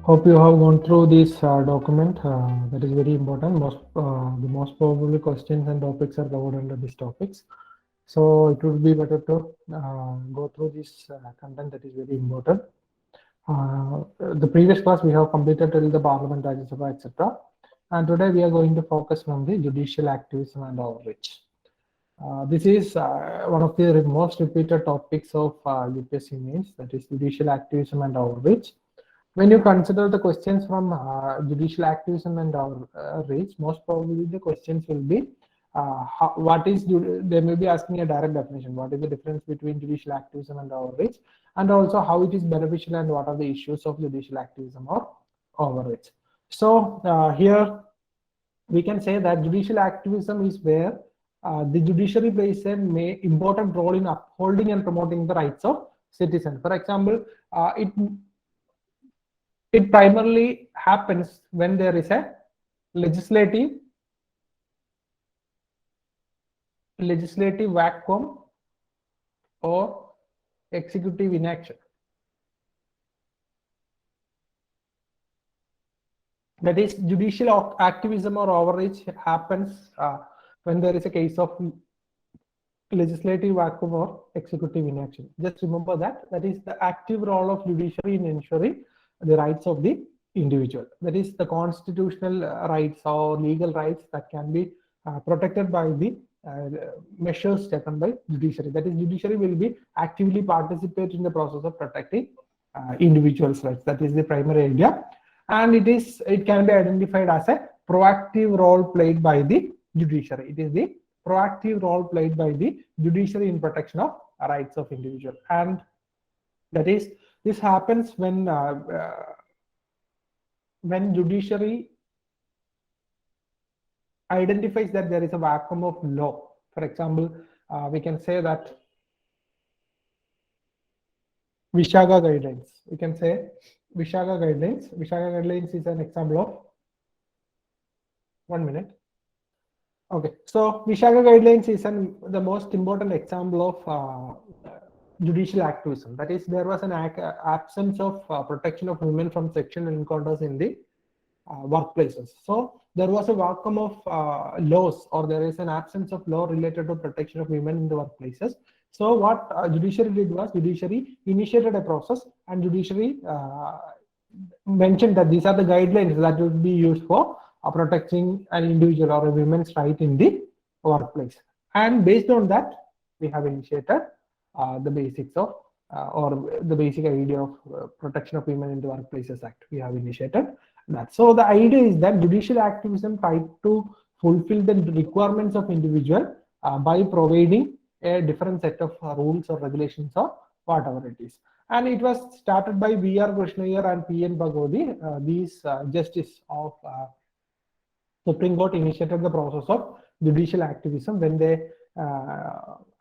Hope you have gone through this document. That is very important. The most probably questions and topics are covered under these topics. So it would be better to go through this content that is very important. The previous class we have completed till the Parliament, Rajya Sabha, etc. And today we are going to focus on the judicial activism and overreach. This is one of the most repeated topics of UPSC mains, that is judicial activism and overreach. When you consider the questions from judicial activism and overreach, most probably the questions will be they may be asking a direct definition. What is the difference between judicial activism and overreach, and also how it is beneficial and what are the issues of judicial activism or overreach. So here we can say that judicial activism is where the judiciary plays an important role in upholding and promoting the rights of citizens. For example, it primarily happens when there is a legislative vacuum or executive inaction. That is, judicial activism or overreach happens when there is a case of legislative vacuum or executive inaction. Just remember that is the active role of judiciary in ensuring the rights of the individual. That is the constitutional rights or legal rights that can be protected by the measures taken by judiciary. That is, judiciary will be actively participate in the process of protecting individuals' rights. That is the primary idea, and it can be identified as a proactive role played by the judiciary. It is the proactive role played by the judiciary in protection of rights of individual, and that is, this happens when judiciary identifies that there is a vacuum of law. For example, we can say that Vishaga guidelines. We can say Vishaga guidelines. Vishaga guidelines is an example of. 1 minute. Okay, so Vishaga guidelines is the most important example of judicial activism. That is, there was an absence of protection of women from sexual encounters in the workplaces. So there was a vacuum of laws, or there is an absence of law related to protection of women in the workplaces. So what judiciary did was, judiciary initiated a process, and judiciary mentioned that these are the guidelines that would be used for protecting an individual or a woman's right in the workplace. And based on that, we have initiated the basics of or the basic idea of Protection of Women in the Workplaces Act. We have initiated that. So the idea is that judicial activism tried to fulfill the requirements of individual by providing a different set of rules or regulations or whatever it is. And it was started by V.R. Krishnaiyer and P.N. Bhagwati. These justice of Supreme Court initiated the process of judicial activism when they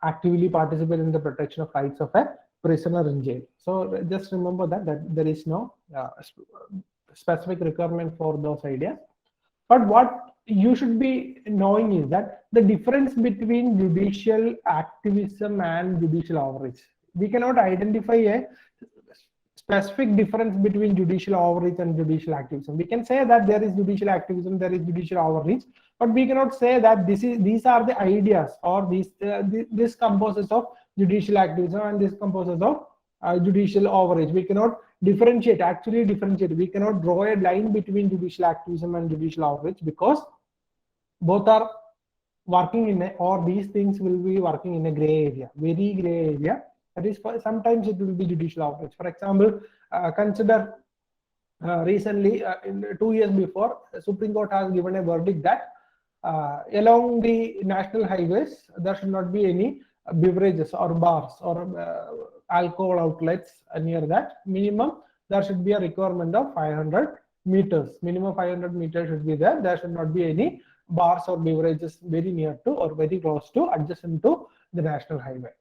actively participate in the protection of rights of a prisoner in jail. So just remember that there is no specific requirement for those ideas. But what you should be knowing is that the difference between judicial activism and judicial overreach. We cannot identify a specific difference between judicial overreach and judicial activism. We can say that there is judicial activism, there is judicial overreach, but we cannot say that these are the ideas, or this composes of judicial activism and this composes of judicial overreach. We cannot actually differentiate. We cannot draw a line between judicial activism and judicial overreach, because both are working or these things will be working in a gray area, very gray area. That is, sometimes it will be judicial overreach. For example, consider recently, 2 years before, Supreme Court has given a verdict that along the national highways there should not be any beverages or bars or alcohol outlets near that. Minimum there should be a requirement of 500 meters. Minimum 500 meters should be there. There should not be any bars or beverages very near to or very close to, adjacent to the national highway.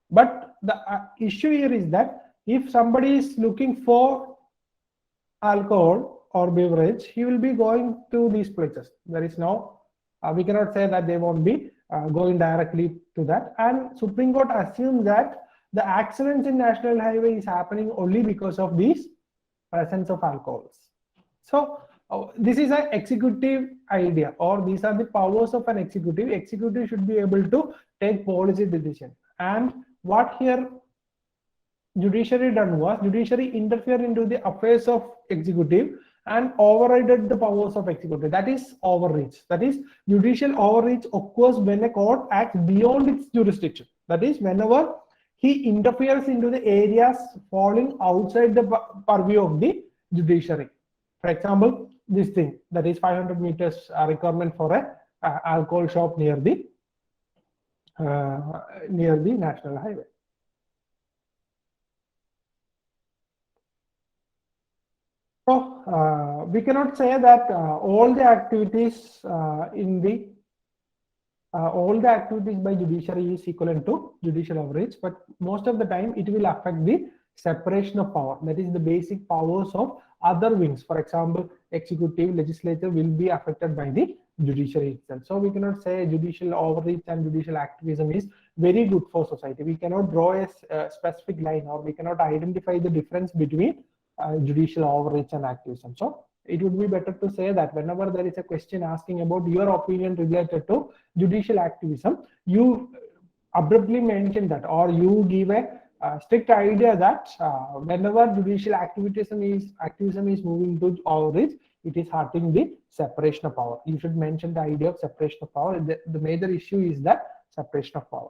But the issue here is that if somebody is looking for alcohol or beverage, he will be going to these places. There is no, we cannot say that they won't be going directly to that. And Supreme Court assumes that the accidents in national highway is happening only because of these presence of alcohols. So this is an executive idea, or these are the powers of an executive. Executive should be able to take policy decision. And what here judiciary done was, judiciary interfered into the affairs of executive and overrided the powers of executive. That is overreach. That is, judicial overreach occurs when a court acts beyond its jurisdiction. That is, whenever he interferes into the areas falling outside the purview of the judiciary. For example, this thing, that is 500 meters requirement for a alcohol shop near the national highway. So we cannot say that all the activities all the activities by judiciary is equivalent to judicial overreach, but most of the time it will affect the separation of power. That is the basic powers of other wings. For example, executive, legislature will be affected by the judiciary itself. So we cannot say judicial overreach and judicial activism is very good for society. We cannot draw a specific line, or we cannot identify the difference between judicial overreach and activism. So it would be better to say that whenever there is a question asking about your opinion related to judicial activism, you abruptly mention that, or you give a strict idea that whenever judicial activism is moving to overreach, it is hurting the separation of power. You should mention the idea of separation of power. The major issue is that separation of power.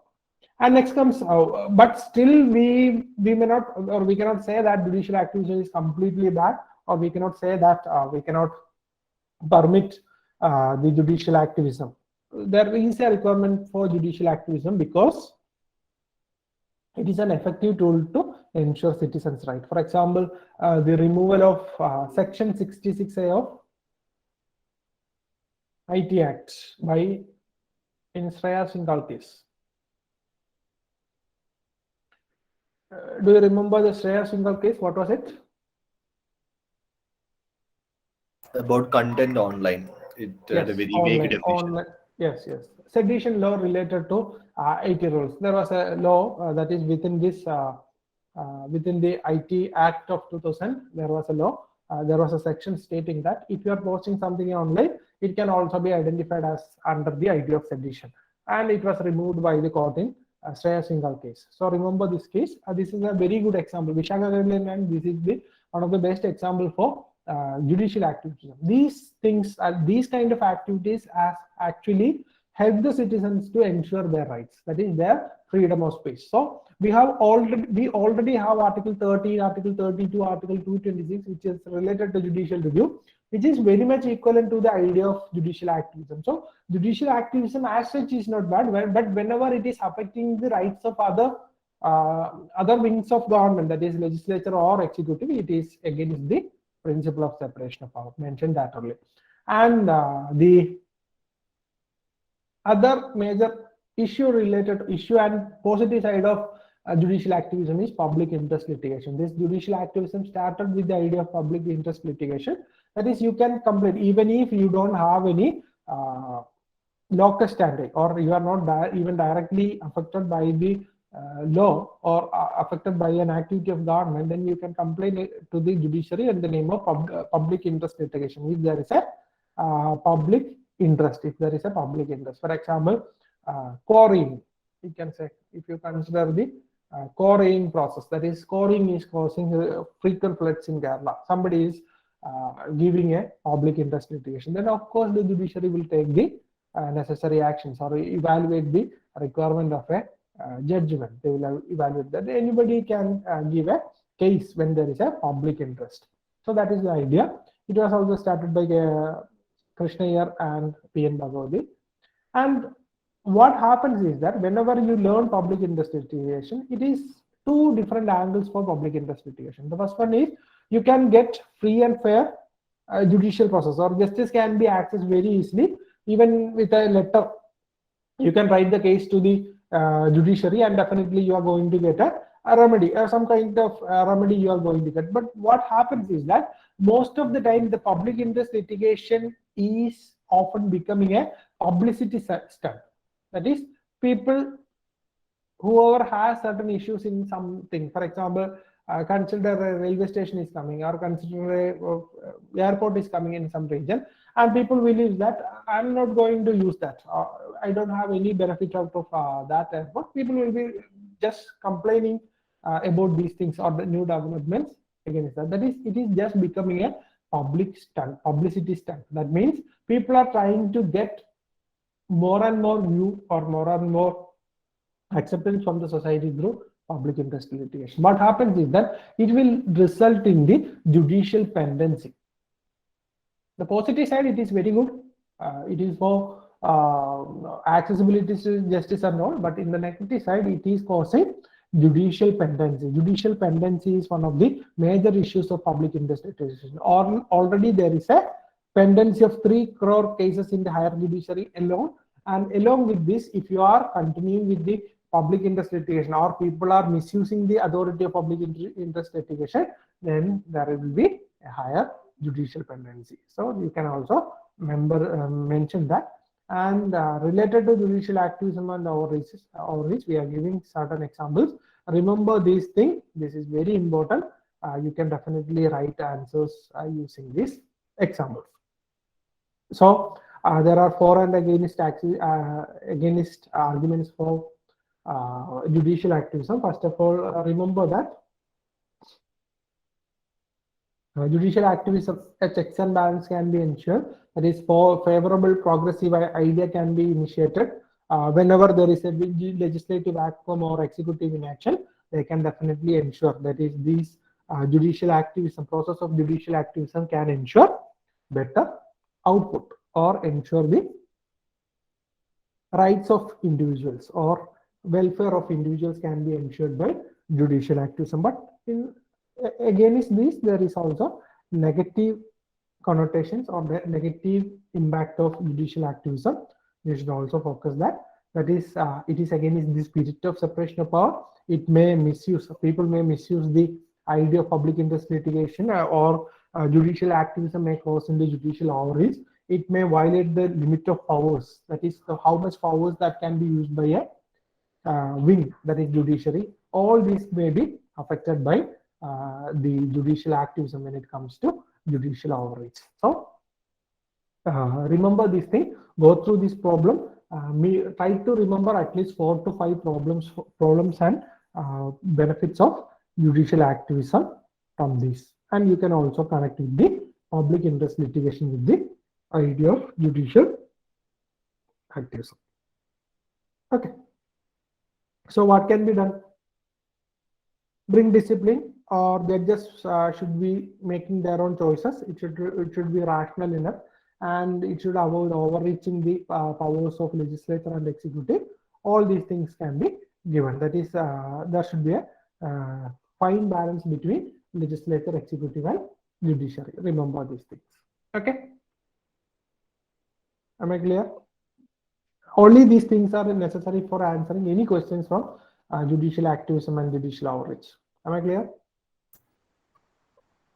And next comes, but still we may not, or we cannot say that judicial activism is completely bad, or we cannot say that we cannot permit the judicial activism. There is a requirement for judicial activism because it is an effective tool to ensure citizens' right. For example, the removal of Section 66A of IT Act by in Shreya Singhal case. Do you remember the Shreya Singhal case? What was it? About content online. It had a very vague definition. Yes. Sedition law related to IT rules. There was a law that is within this within the IT Act of 2000. There was a law. There was a section stating that if you are posting something online, it can also be identified as under the idea of sedition, and it was removed by the court in Shreya Singhal case. So remember this case. This is a very good example. Vishaka guideline, and this is the one of the best example for judicial activism. These things, these kind of activities, actually help the citizens to ensure their rights. That is their freedom of speech. So we already have Article 13, Article 32, Article 226, which is related to judicial review, which is very much equivalent to the idea of judicial activism. So judicial activism as such is not bad, but whenever it is affecting the rights of other wings of government, that is legislature or executive, it is against the principle of separation of power. Mentioned that earlier. And the other major issue related to issue and positive side of judicial activism is public interest litigation. This judicial activism started with the idea of public interest litigation. That is, you can complain even if you don't have any locus standi, or you are not even directly affected by the law or affected by an activity of government, then you can complain to the judiciary in the name of public interest litigation if there is a public interest. If there is a public interest, for example, quarrying, you can say, if you consider the quarrying process, that is, quarrying is causing frequent floods in Kerala. Somebody is giving a public interest litigation, then of course the judiciary will take the necessary actions or evaluate the requirement of a judgment. They will evaluate that. Anybody can give a case when there is a public interest. So that is the idea. It was also started by Krishna Iyer and P.N. Bhagavati. And what happens is that whenever you learn public interest litigation, it is two different angles for public interest litigation. The first one is you can get free and fair judicial process, or justice can be accessed very easily. Even with a letter, you can write the case to the judiciary, and definitely you are going to get a remedy, or some kind of remedy you are going to get. But what happens is that most of the time the public interest litigation is often becoming a publicity stunt. That is, people, whoever has certain issues in something, for example, consider a railway station is coming, or consider a airport is coming in some region, and people believe that I'm not going to use that. I don't have any benefit out of that airport. People will be just complaining about these things or the new developments against that. That is, it is just becoming a public stunt, publicity stunt. That means people are trying to get more and more view or more and more acceptance from the society through public interest litigation. What happens is that it will result in the judicial pendency. The positive side, it is very good. It is for accessibility to justice and all, but in the negative side, it is causing judicial pendency. Judicial pendency is one of the major issues of public interest litigation. Already there is a pendency of 3 crore cases in the higher judiciary alone. And along with this, if you are continuing with the public interest litigation, or people are misusing the authority of public interest litigation, then there will be a higher judicial pendency. So you can also mention that. And related to judicial activism and overreach, we are giving certain examples. Remember these things. This is very important. You can definitely write answers using these examples. So there are for and against arguments for judicial activism. First of all, remember that judicial activism, a checks and balance can be ensured. That is, for favorable progressive idea can be initiated. Whenever there is a big legislative outcome or executive inaction, they can definitely ensure. That is, these judicial activism, process of judicial activism can ensure better output or ensure the rights of individuals or welfare of individuals can be ensured by judicial activism. But against this, there is also negative connotations or the negative impact of judicial activism. You should also focus that. That is, it is against the spirit of separation of power. It may misuse, people may misuse the idea of public interest litigation, or judicial activism may cause in the judicial overreach. It may violate the limit of powers. That is, how much powers that can be used by a wing, that is judiciary. All these may be affected by the judicial activism when it comes to judicial overreach. So remember this thing, go through this problem, try to remember at least 4 to 5 problems and benefits of judicial activism from this. And you can also connect with the public interest litigation with the idea of judicial activism. Okay. So what can be done? Bring discipline, or judges should be making their own choices. It should be rational enough, and it should avoid overreaching the powers of legislature and executive. All these things can be given. That is, there should be a fine balance between legislature, executive, and judiciary. Remember these things. Okay. Am I clear? Only these things are necessary for answering any questions from judicial activism and judicial overreach. Am I clear?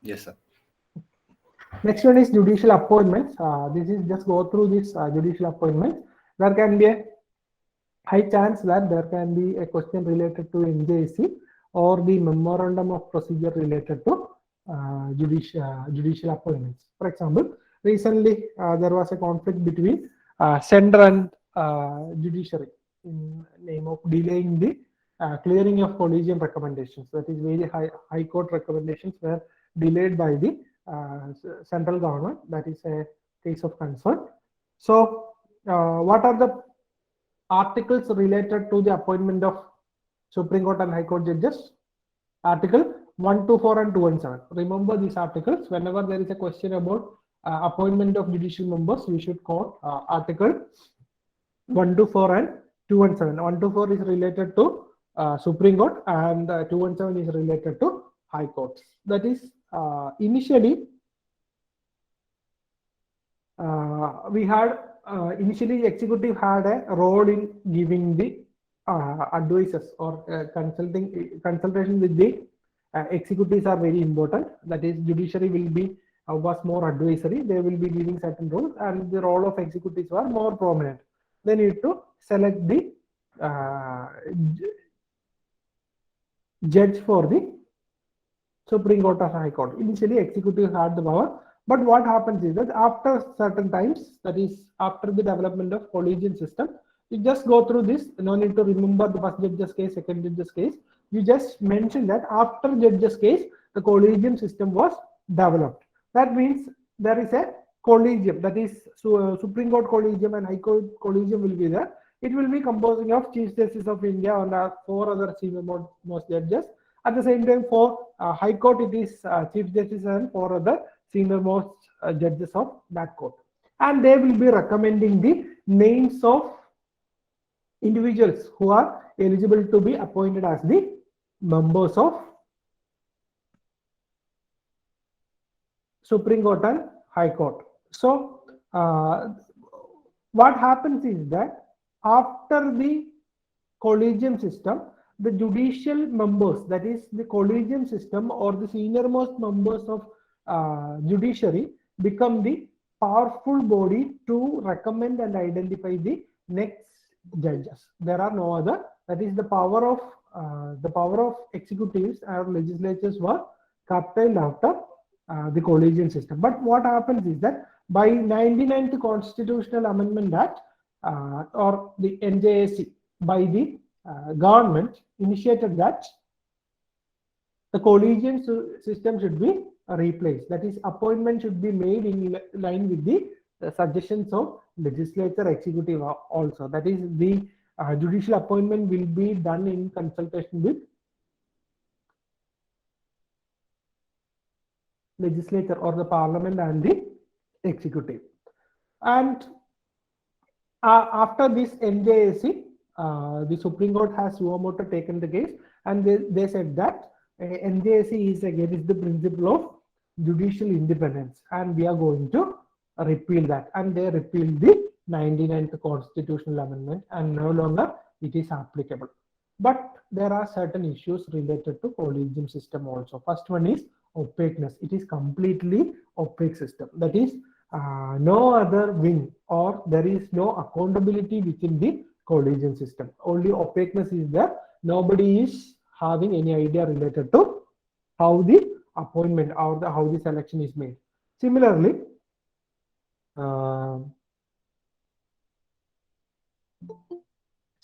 Yes, sir. Next one is judicial appointments. This is just go through this judicial appointments. There can be a high chance that there can be a question related to NJC or the memorandum of procedure related to judicial appointments. For example, recently there was a conflict between center and judiciary in name of delaying the clearing of collegium recommendations. That is, very high court recommendations were delayed by the central government. That is a case of concern. So what are the articles related to the appointment of Supreme Court and High Court judges? Article 124 and 217. Remember these articles. Whenever there is a question about appointment of judicial members, we should quote article 124 and 217. 124 is related to Supreme Court, and 217 is related to High Courts. That is, initially we had initially executive had a role in giving the advices or consultation with the executives are very important. That is, judiciary will be was more advisory. They will be giving certain roles, and the role of executives were more prominent. They need to select the judge for the Supreme Court or High Court. Initially, executive had the power, but what happens is that after certain times, that is after the development of collegiate system, you just go through this. No need to remember the first judge's case, second judge's case. You just mention that after judge's case, the collegium system was developed. That means there is a collegium, that is Supreme Court collegium and High Court collegium will be there. It will be composing of Chief Justice of India and 4 other senior most judges. At the same time, for High Court, it is Chief Justice and 4 other senior most judges of that court. And they will be recommending the names of individuals who are eligible to be appointed as the members of Supreme Court and High Court. So what happens is that after the collegium system, the judicial members, that is the collegium system or the senior most members of judiciary, become the powerful body to recommend and identify the next judges. There are no other. That is the power of executives or legislatures were curtailed after the collegium system. But what happens is that by 99th Constitutional Amendment Act or the NJAC, by the government initiated that the collegium system should be replaced. That is, appointment should be made in line with the suggestions of legislature, executive also. That is, the judicial appointment will be done in consultation with legislature or the parliament and the executive. And after this NJAC, the Supreme Court has suo motu taken the case, and they said that NJAC is against the principle of judicial independence, and we are going to repeal that. And they repealed the 99th Constitutional Amendment, and no longer it is applicable. But there are certain issues related to collegium system also. First one is opaqueness. It is completely opaque system. That is, no other wing or there is no accountability within the collegium system. Only opaqueness is there. Nobody is having any idea related to how the appointment or how the selection is made. Similarly,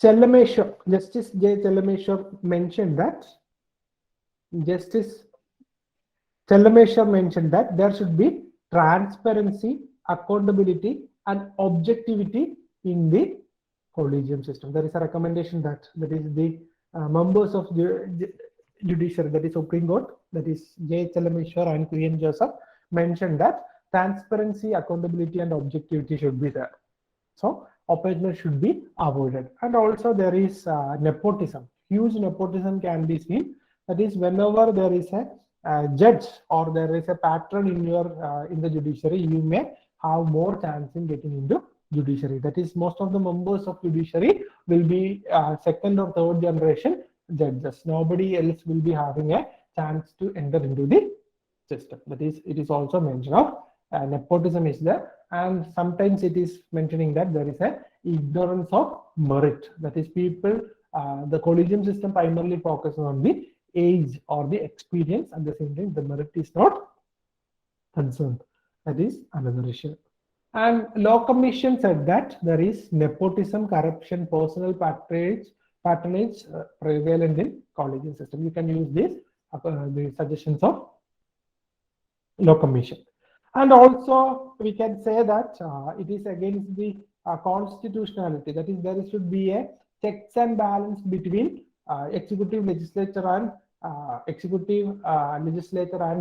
Chellameshwar, Justice J. Chellameshwar mentioned that there should be transparency, accountability, and objectivity in the collegium system. There is a recommendation that is the members of the judiciary, that is Supreme Court, that is J. Chellameshwar and Q.N. Joseph, mentioned that transparency, accountability, and objectivity should be there. So opaqueness should be avoided. And also there is nepotism. Huge nepotism can be seen. That is, whenever there is a judge or there is a patron in the judiciary, you may have more chance in getting into judiciary. That is, most of the members of judiciary will be second or third generation judges. Nobody else will be having a chance to enter into the system. That is, it is also mentioned of nepotism is there, and sometimes it is mentioning that there is a ignorance of merit. That is, people, the collegium system primarily focuses on the age or the experience. At the same time, the merit is not concerned. That is another issue. And Law Commission said that there is nepotism, corruption, personal patronage prevalent in collegium system. You can use this the suggestions of Law Commission. And also we can say that it is against the constitutionality. That is, there should be a checks and balance between executive, legislature, and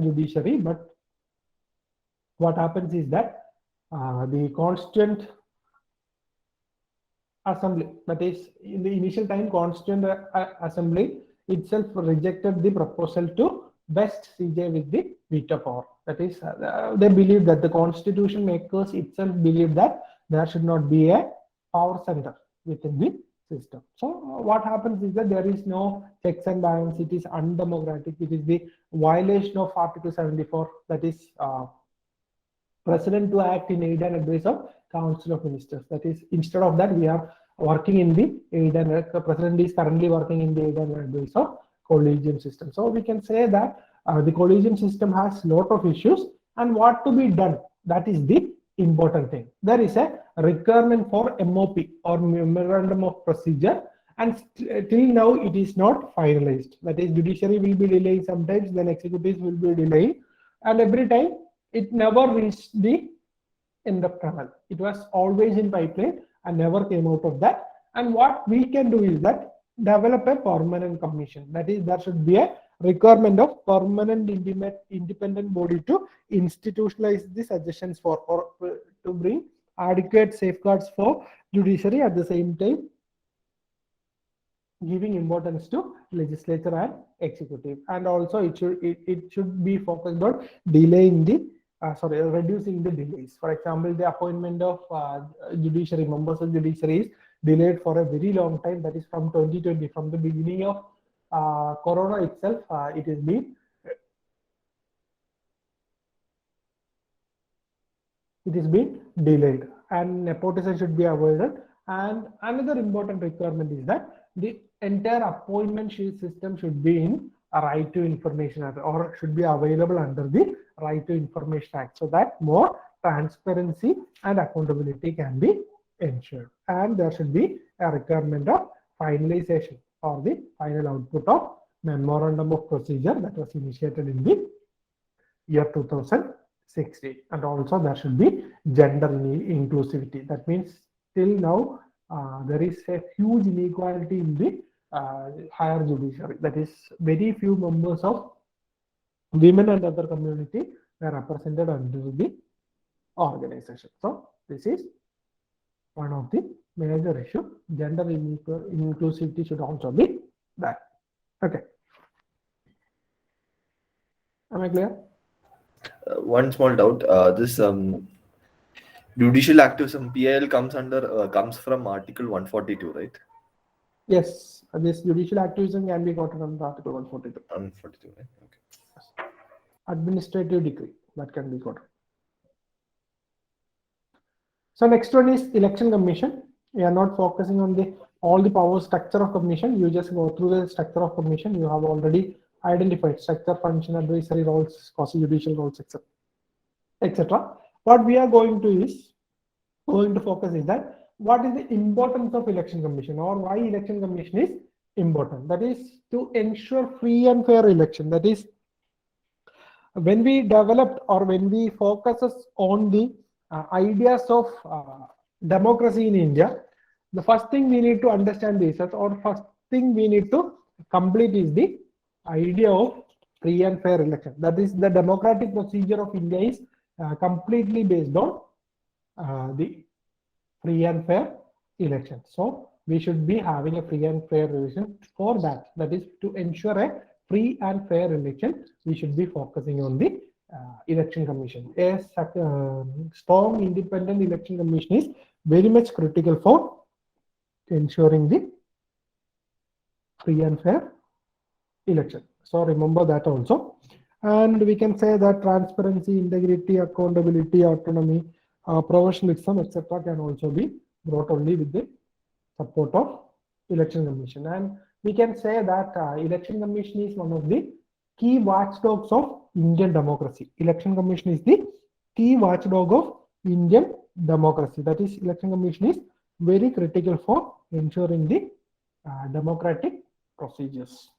judiciary. But what happens is that the Constituent Assembly, that is, in the initial time, Constituent Assembly itself rejected the proposal to vest CJ with the veto power. That is, they believe that the constitution makers itself believe that there should not be a power center within the system. So what happens is that there is no checks and balance. It is undemocratic. It is the violation of Article 74. That is, President to act in aid and advice of Council of Ministers. That is, instead of that, we are working in the aid and President is currently working in the aid and advice of collegium system. So we can say that The collegium system has lot of issues, and what to be done, that is the important thing. There is a requirement for MOP or memorandum of procedure, and till now it is not finalized. That is, judiciary will be delaying sometimes, then executives will be delaying, and every time it never reached the end of tunnel. It was always in pipeline and never came out of that. And what we can do is that develop a permanent commission. That is, there should be a requirement of permanent independent body to institutionalize the suggestions for, or to bring adequate safeguards for judiciary, at the same time giving importance to legislature and executive. And also it should be focused on delaying the reducing the delays. For example, the appointment of judiciary members of judiciary is delayed for a very long time. That is from 2020, from the beginning of Corona itself. It has been delayed, and nepotism should be avoided. And another important requirement is that the entire appointment system should be in a right to information or should be available under the Right to Information Act, so that more transparency and accountability can be ensured. And there should be a requirement of finalization or the final output of memorandum of procedure that was initiated in the year 2016. And also there should be gender inclusivity. That means till now there is a huge inequality in the higher judiciary. That is, very few members of women and other community were represented under the organization. So this is one of the major issue. Gender inclusivity should also be that. Okay. Am I clear? One small doubt. This judicial activism PIL comes from Article 142, right? Yes, this judicial activism can be gotten under Article 142. 142, right? Okay. Administrative decree that can be gotten. So next one is election commission. We are not focusing on all the power structure of commission. You just go through the structure of commission. You have already identified structure, function, advisory roles, quasi-judicial roles, etc., etc. What we are going to focus is that what is the importance of election commission, or why election commission is important. That is to ensure free and fair election. That is, when we developed or when we focus on the ideas of democracy in India, the first thing we need to understand is that, or first thing we need to complete is the idea of free and fair election. That is, the democratic procedure of India is completely based on the free and fair election. So we should be having a free and fair election. For that, that is to ensure a free and fair election, we should be focusing on the election commission. A strong independent election commission is very much critical for ensuring the free and fair election. So remember that also. And we can say that transparency, integrity, accountability, autonomy, professionalism, etc. can also be brought only with the support of election commission. And we can say that election commission is one of the key watchdogs of Indian democracy. Election commission is the key watchdog of Indian democracy. That is, election commission is very critical for ensuring the democratic procedures.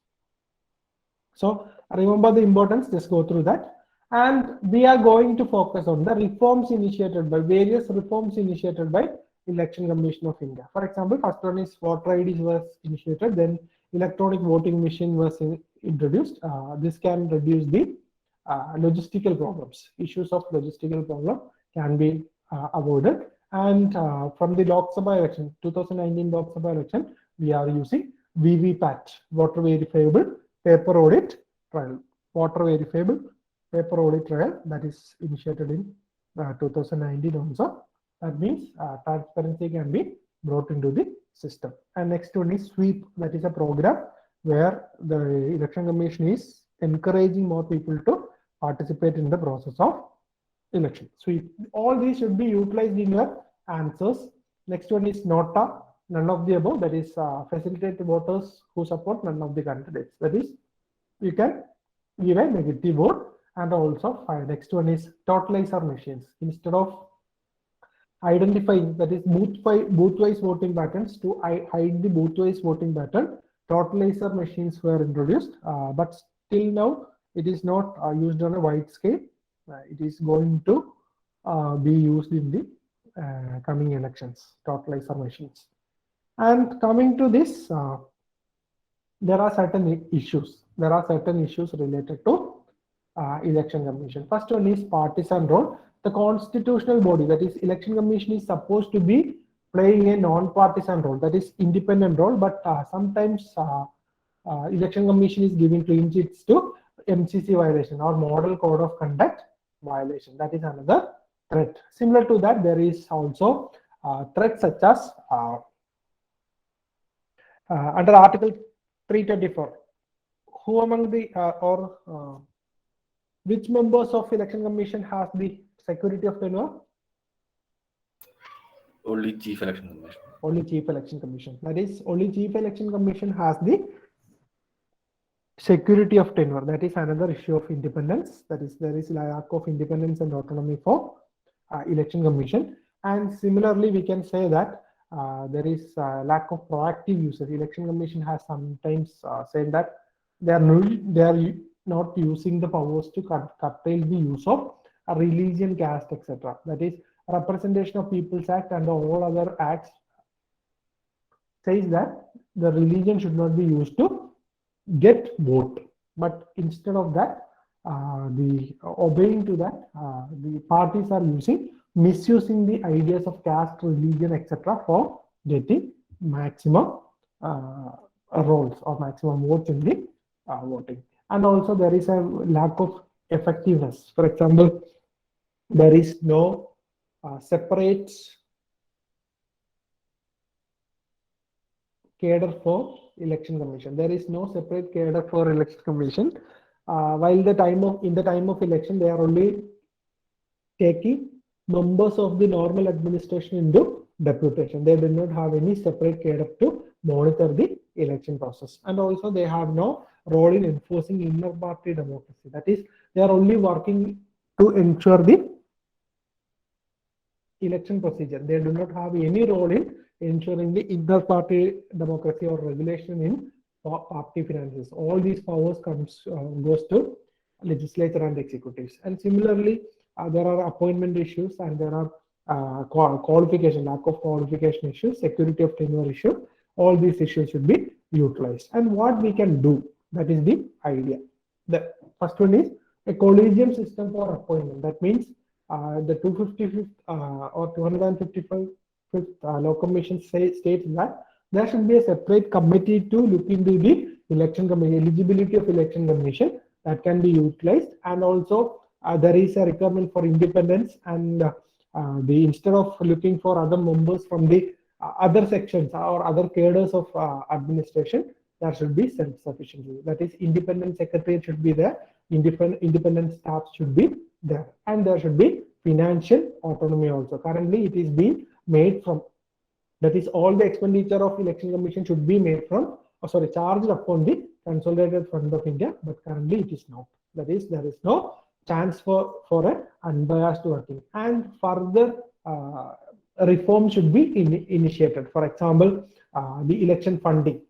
So remember the importance, just go through that. And we are going to focus on the reforms initiated by various reforms initiated by Election Commission of India. For example, first one is voter IDs was initiated, then electronic voting machine was introduced. This can reduce the logistical problems. Issues of logistical problem can be avoided. And from the Lok Sabha election, 2019 Lok Sabha election, we are using VVPAT, voter verifiable paper audit trial. Voter verifiable paper audit trial that is initiated in 2019 also. That means transparency can be brought into the system. And next one is sweep. That is a program where the election commission is encouraging more people to participate in the process of election. Sweep. All these should be utilized in your answers. Next one is NOTA. None of the above. That is facilitate voters who support none of the candidates. That is, you can give a negative vote. And also next one is totalizer machines. Instead of identifying, that is booth-wise voting patterns, to hide the booth-wise voting pattern, totalizer machines were introduced, but still now it is not used on a wide scale. It is going to be used in the coming elections, totalizer machines. And coming to this, there are certain issues. There are certain issues related to election commission. First one is partisan role. The constitutional body, that is election commission, is supposed to be playing a non-partisan role, that is independent role, but sometimes election commission is giving clean sheets to MCC violation or model code of conduct violation. That is another threat. Similar to that, there is also threats such as under Article 324, who among the which members of election commission has the security of tenure? Only Chief Election Commission. Only Chief Election Commission. That is, only Chief Election Commission has the security of tenure. That is another issue of independence. That is, there is lack of independence and autonomy for election commission. And similarly, we can say that there is lack of proactive usage. Election commission has sometimes said that they are not using the powers to curtail the use of a religion, caste, etc. That is, Representation of People's Act and all other acts says that the religion should not be used to get vote. But instead of that, obeying to that, the parties are misusing the ideas of caste, religion, etc. for getting maximum roles or maximum votes in the voting. And also there is a lack of effectiveness. For example, there is no separate cadre for election commission. There is no separate cadre for election commission. While in the time of election, they are only taking members of the normal administration into deputation. They do not have any separate cadre to monitor the election process. And also they have no role in enforcing inner party democracy. That is, they are only working to ensure the election procedure. They do not have any role in ensuring the inter party democracy or regulation in party finances. All these powers goes to legislature and executives. And similarly, there are appointment issues and there are qualification, lack of qualification issues, security of tenure issue. All these issues should be utilized. And what we can do, that is the idea. The first one is a collegium system for appointment. That means the 255th or 255th law commission states that there should be a separate committee to look into the election commission, eligibility of election commission that can be utilized. And also there is a requirement for independence, and instead of looking for other members from the other sections or other cadres of administration, there should be self-sufficiency. That is, independent secretariat should be there, independent staff should be there, and there should be financial autonomy also. Currently, it is being made from, that is, all the expenditure of election commission should be made from, charged upon the consolidated fund of India, but currently it is not. That is, there is no chance for an unbiased working. And further reform should be initiated. For example, the election funding.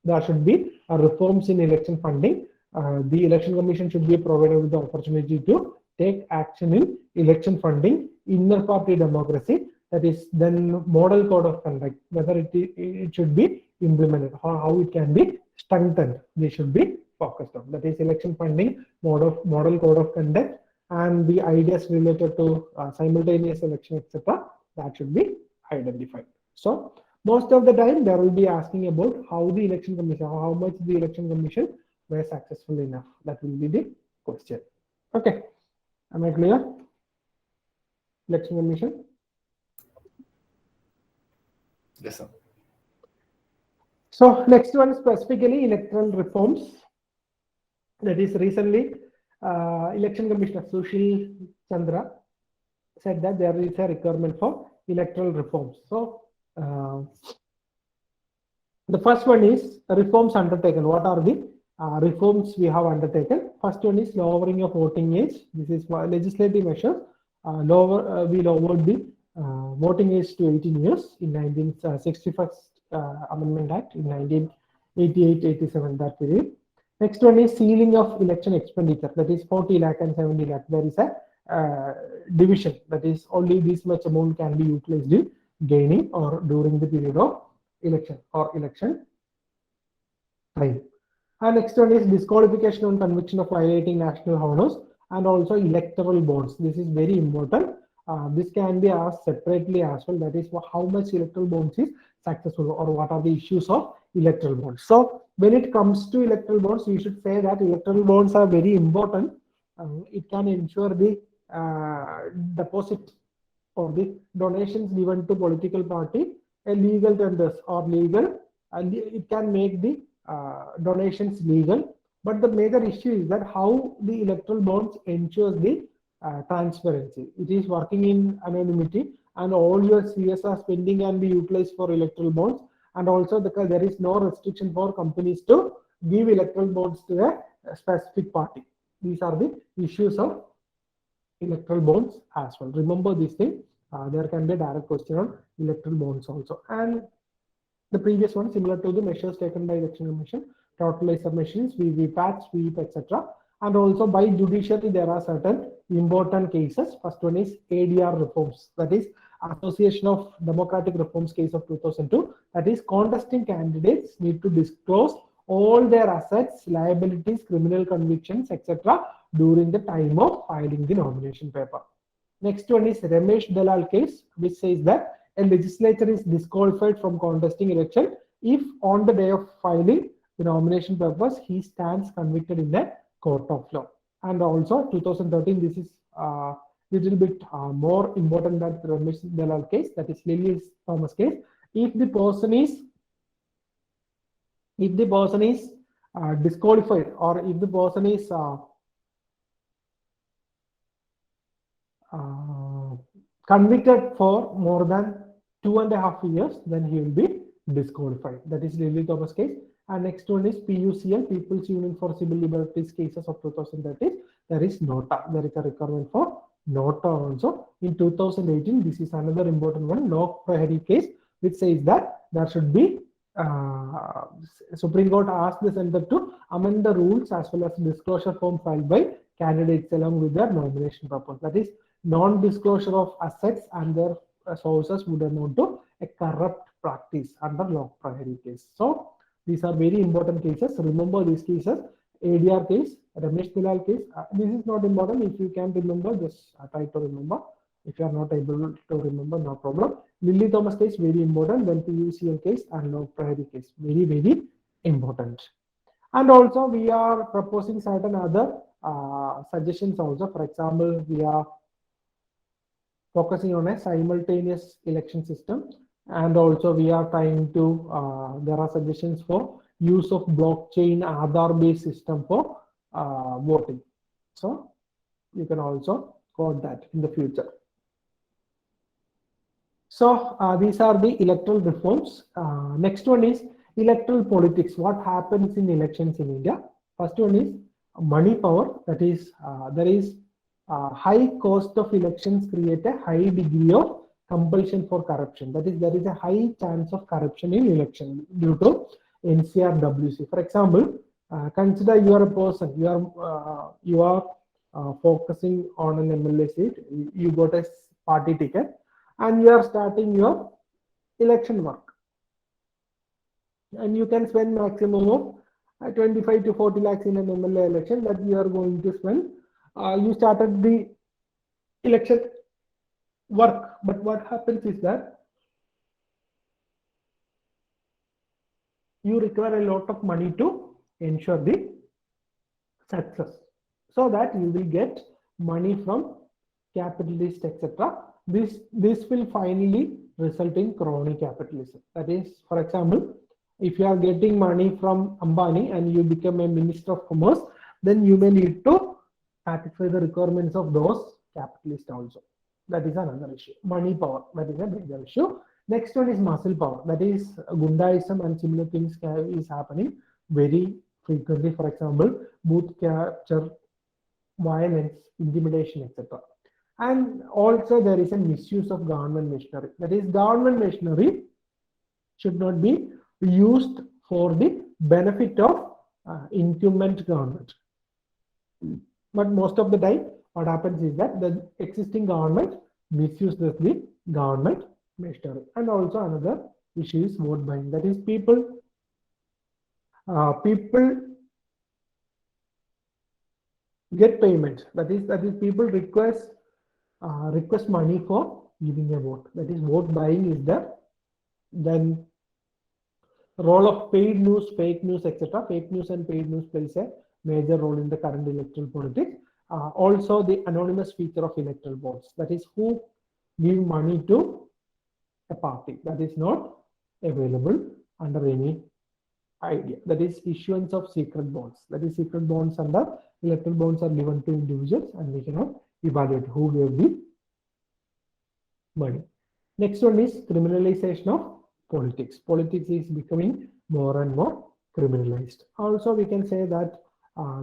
There should be reforms in election funding. The election commission should be provided with the opportunity to take action in election funding, inner party democracy, that is then model code of conduct, whether it should be implemented, how it can be strengthened, they should be focused on. That is election funding, model code of conduct, and the ideas related to simultaneous election, etc. that should be identified. So most of the time they will be asking about how the election commission, how much the election commission were successful enough. That will be the question. Okay, am I clear? Election commission. Yes, sir. So next one, specifically electoral reforms. That is, recently election commissioner Sushil Chandra said that there is a requirement for electoral reforms. So the first one is reforms undertaken. What are the reforms we have undertaken. First one is lowering of voting age. This is legislative measures. We lowered the voting age to 18 years in 1961st Amendment Act in 1988-87, that period. Next one is ceiling of election expenditure, that is 40 lakh and 70 lakh. There is a division, that is only this much amount can be utilized in gaining or during the period of election or election time. And next one is disqualification on conviction of violating national honors and also electoral bonds. This is very important. This can be asked separately as well. That is how much electoral bonds is successful or what are the issues of electoral bonds. So when it comes to electoral bonds, you should say that electoral bonds are very important. It can ensure the deposit or the donations given to political party, a legal tenders or legal, and it can make the donations legal. But the major issue is that how the electoral bonds ensures the transparency. It is working in anonymity, and all your CSR spending can be utilized for electoral bonds. And also there is no restriction for companies to give electoral bonds to a specific party. These are the issues of electoral bonds as well. Remember this thing. There can be a direct question on electoral bonds also. And the previous one, similar to the measures taken by Election Commission, totalized submissions, VVPAT, sweep, etc. And also by judiciary, there are certain important cases. First one is ADR reforms, that is Association of Democratic Reforms case of 2002. That is contesting candidates need to disclose all their assets, liabilities, criminal convictions, etc. during the time of filing the nomination paper. Next one is Ramesh Dalal case, which says that a legislator is disqualified from contesting election if on the day of filing the nomination papers he stands convicted in a court of law. And also 2013, this is little bit more important than the Ramesh Dalal case, that is Lily Thomas case. If the person is disqualified, or if the person is convicted for more than 2.5 years, then he will be disqualified. That is Lily Thomas case. And next one is PUCL, People's Union for Civil Liberties cases of 2013. There is NOTA. There is a requirement for NOTA also. In 2018, this is another important one, Lok Prahari case, which says that there should be Supreme Court asked the center to amend the rules as well as disclosure form filed by candidates along with their nomination purpose. That is, non-disclosure of assets and their sources would amount to a corrupt practice under Lok Prahari case. So these are very important cases. Remember these cases. ADR case, Ramesh Dalal case. This is not important. If you can remember, just try to remember. If you are not able to remember, no problem. Lily Thomas case, very important. Then PUCL case and Lok Prahari case, very, very important. And also we are proposing certain other suggestions also. For example, we are focusing on a simultaneous election system. And also we are trying to, there are suggestions for use of blockchain Aadhaar-based system for voting. So you can also quote that in the future. So these are the electoral reforms. Next one is electoral politics. What happens in elections in India? First one is money power. That is, there is high cost of elections create a high degree of compulsion for corruption. That is, there is a high chance of corruption in election due to NCRWC. For example, consider you are a person, you are focusing on an MLA seat, you got a party ticket, and you are starting your election work. And you can spend maximum of 25 to 40 lakhs in an MLA election that you are going to spend. You started the election work, but what happens is that you require a lot of money to ensure the success, so that you will get money from capitalists, etc. This will finally result in crony capitalism. That is, for example, if you are getting money from Ambani and you become a Minister of Commerce, then you may need to satisfy the requirements of those capitalists also. That is another issue. Money power, that is a major issue. Next one is muscle power. That is, Gundaism and similar things is happening very frequently. For example, booth capture, violence, intimidation, etc. And also there is a misuse of government machinery. That is, government machinery should not be used for the benefit of incumbent government. But most of the time, what happens is that the existing government misuses the government machinery. And also another issue is vote buying. That is, people get payment. That is people request money for giving a vote. That is, vote buying is there. Then role of paid news, fake news, etc. Fake news and paid news plays a major role in the current electoral politics. Also, the anonymous feature of electoral bonds. That is, who give money to a party. That is not available under any idea. That is, issuance of secret bonds. That is, secret bonds under electoral bonds are given to individuals, and we cannot evaluate who gave the money. Next one is criminalization of politics. Politics is becoming more and more criminalized. Also, we can say that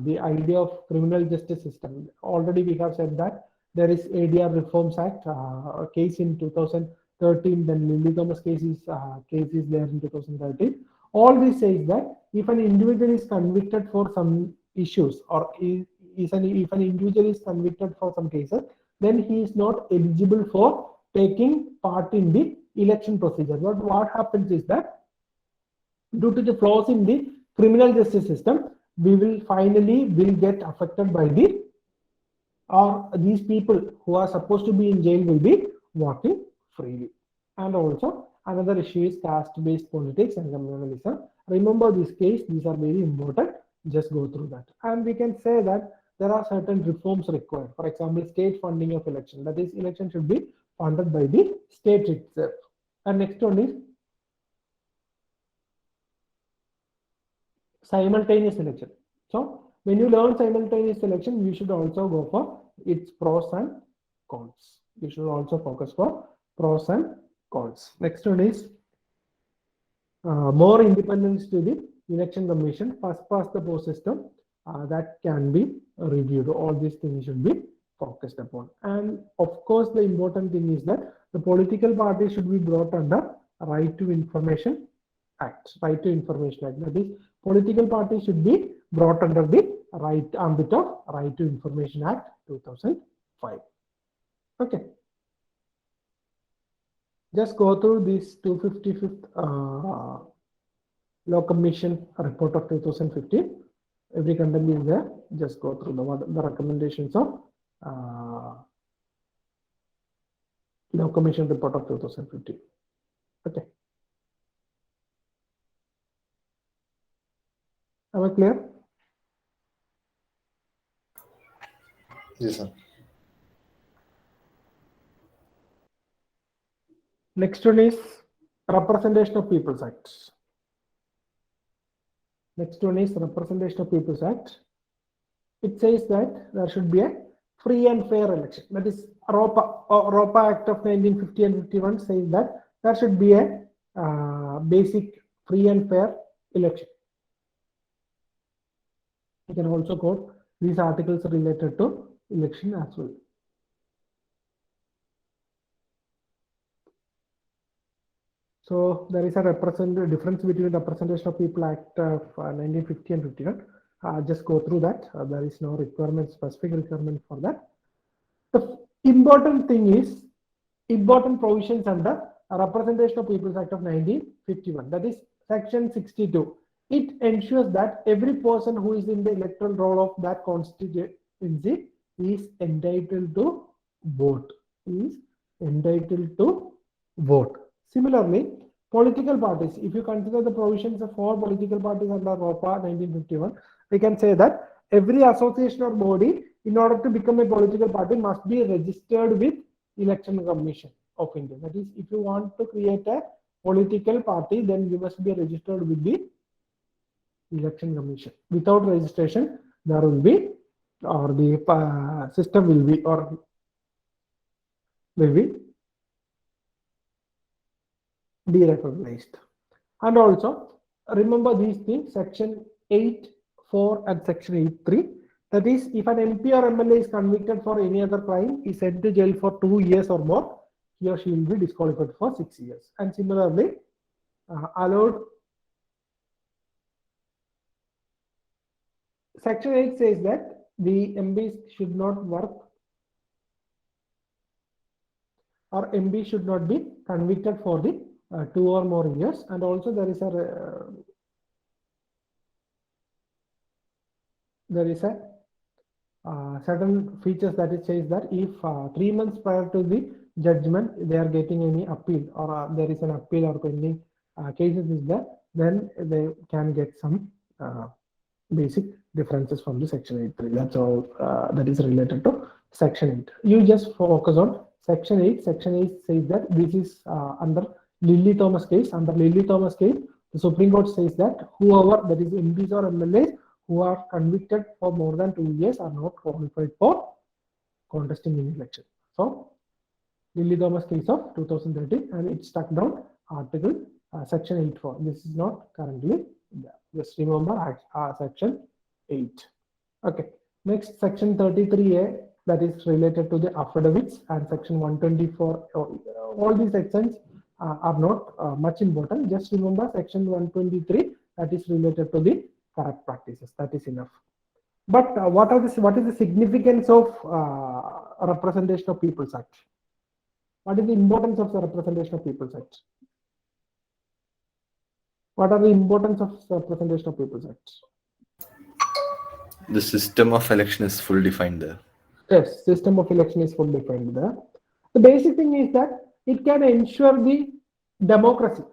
the idea of criminal justice system. Already we have said that there is ADR Reforms Act, a case in 2013. Then Lily Thomas case is there in 2013. All this says that if an individual is convicted for some issues, or if an individual is convicted for some cases, then he is not eligible for taking part in the election procedure. But what happens is that due to the flaws in the criminal justice system, we will finally get affected by these people who are supposed to be in jail will be walking freely. And also another issue is caste-based politics and communalism. Remember this case; these are very important. Just go through that. And we can say that there are certain reforms required. For example, state funding of election. That is, election should be funded by the state itself. And next one is simultaneous election. So when you learn simultaneous election, you should also go for its pros and cons. You should also focus for pros and cons. Next one is more independence to the election commission. First past the post system that can be reviewed. All these things should be focused upon. And of course, the important thing is that the political party should be brought under Right to Information Act. Right to Information Act. That is, political party should be brought under the ambit of Right to Information Act 2005. Okay. Just go through this 255th Law Commission report of 2015. Every content is there. Just go through the recommendations of Law Commission report of 2015. Okay. Am I clear? Yes, sir. Next one is Representation of People's Act. Next one is Representation of People's Act. It says that there should be a free and fair election. That is, ROPA Act of 1950 and 51 says that there should be a basic free and fair election. You can also quote these articles related to election as well. So there is a difference between Representation of People Act of 1950 and 51. Just go through that. There is no requirement, specific requirement for that. The important thing is important provisions under Representation of People's Act of 1951. That is Section 62. It ensures that every person who is in the electoral roll of that constituency is entitled to vote. Similarly, political parties, if you consider the provisions of all political parties under ROPA 1951, we can say that every association or body, in order to become a political party, must be registered with Election Commission of India. That is, if you want to create a political party, then you must be registered with the Election Commission. Without registration, there will be, or the system will be, or will be derecognized. And also remember these things. Section 8 4 and section 8.3. That is, if an MP or MLA is convicted for any other crime, is sent to jail for 2 years or more, he or she will be disqualified for 6 years. And similarly, allowed. Section 8 says that the MPs should not work, or MB should not be convicted for the 2 or more years. And also there is a certain features that it says that if 3 months prior to the judgment they are getting any appeal, or there is an appeal or pending cases is there, then they can get some basic differences from the section 8.3. That's all that is related to section 8. You just focus on section 8. Section 8 says that this is under Lily Thomas case. Under Lily Thomas case, the Supreme Court says that whoever, that is MPs or MLAs, who are convicted for more than 2 years are not qualified for contesting in election. So, Lily Thomas case of 2013, and it struck down article section 8.4. This is not currently there. Just remember section 8. Okay. Next, section 33A, that is related to the affidavits, and section 124. All these sections are not much important. Just remember section 123, that is related to the corrupt practices. That is enough. But what is the significance of Representation of People's Act? What is the importance of the Representation of People's Act? What are the importance of the Representation of People's Act? The system of election is fully defined there. Yes, system of election is fully defined there. The basic thing is that it can ensure the democracy.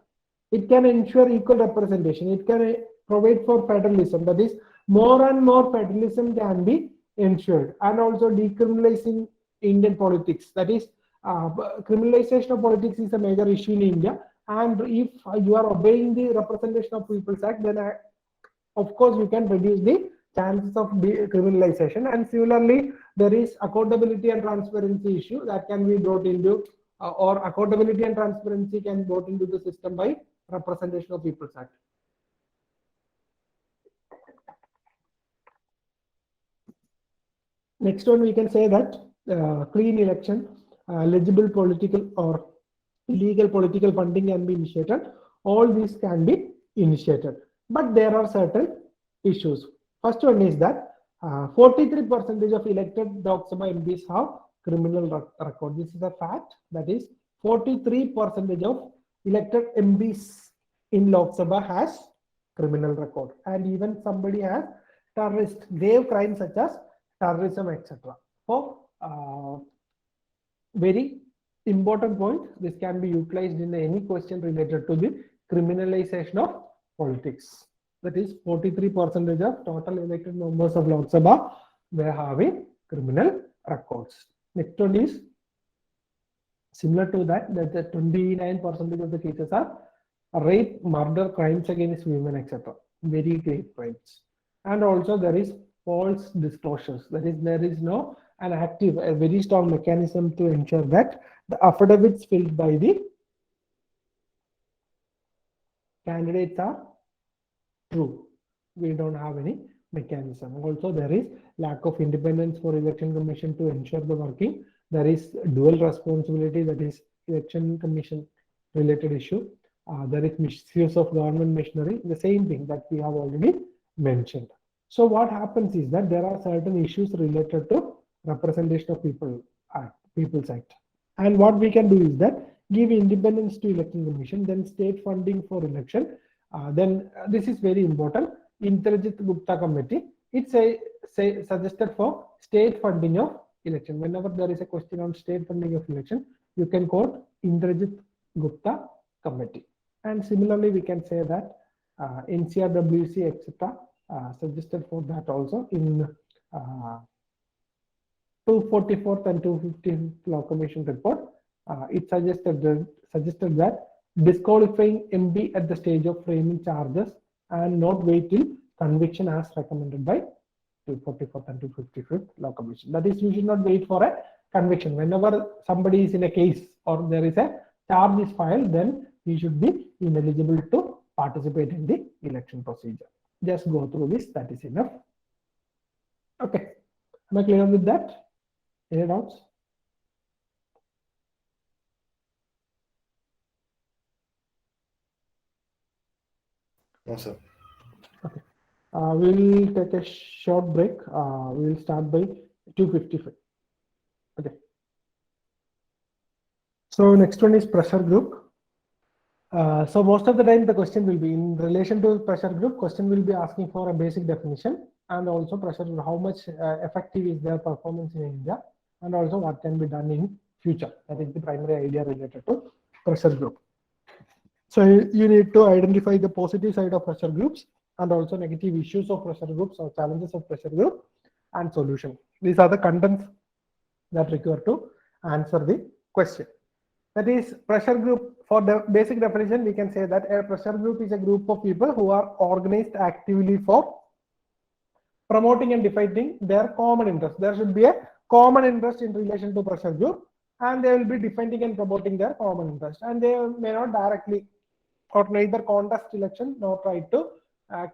It can ensure equal representation. It can provide for federalism. That is, more and more federalism can be ensured, and also decriminalizing Indian politics. That is, criminalization of politics is a major issue in India. And if you are obeying the Representation of People's Act, then of course you can reduce the chances of criminalization. And similarly, there is accountability and transparency issue that can be brought into, or accountability and transparency can be brought into the system by Representation of People's Act. Next one, we can say that clean election, legible political or illegal political funding can be initiated. All these can be initiated, but there are certain issues. First one is that 43% of elected Lok Sabha MPs have criminal record. This is a fact. That is, 43% of elected MPs in Lok Sabha has criminal record, and even somebody has terrorist grave crimes such as terrorism, etc. So, very important point. This can be utilized in any question related to the criminalization of politics. That is, 43% of total elected members of Lok Sabha were having criminal records. Next one is similar to that. That the 29% of the cases are rape, murder, crimes against women, etc. Very grave crimes. And also there is false disclosures. That is, there is no an active, a very strong mechanism to ensure that the affidavits filled by the candidates are true. We don't have any mechanism. Also, there is lack of independence for Election Commission to ensure the working. There is dual responsibility, that is Election Commission related issue. There is misuse of government machinery, the same thing that we have already mentioned. So what happens is that there are certain issues related to Representation of People's Act. And what we can do is that give independence to Election Commission, then state funding for election. Then this is very important. Indrajit Gupta Committee, it's suggested for state funding of election. Whenever there is a question on state funding of election, you can quote Indrajit Gupta Committee. And similarly, we can say that NCRWC, etc., suggested for that also in 244th and 250th Law Commission report. It suggested that disqualifying MB at the stage of framing charges and not wait till conviction as recommended by 244th and 255th Law Commission. That is, you should not wait for a conviction. Whenever somebody is in a case or there is a charge is filed, then he should be ineligible to participate in the election procedure. Just go through this, that is enough. Okay, am I clear with that? Any doubts? No, sir. Okay. We'll take a short break. We'll start by 2:55. Okay. So next one is pressure group. So most of the time the question will be in relation to pressure group. Question will be asking for a basic definition and also pressure group, how much effective is their performance in India, and also what can be done in future. That is the primary idea related to pressure group. So you need to identify the positive side of pressure groups and also negative issues of pressure groups or challenges of pressure group and solution. These are the contents that require to answer the question. That is pressure group. For the basic definition, we can say that a pressure group is a group of people who are organized actively for promoting and defending their common interest. There should be a common interest in relation to pressure group, and they will be defending and promoting their common interest, and they may not directly or neither contest election nor try to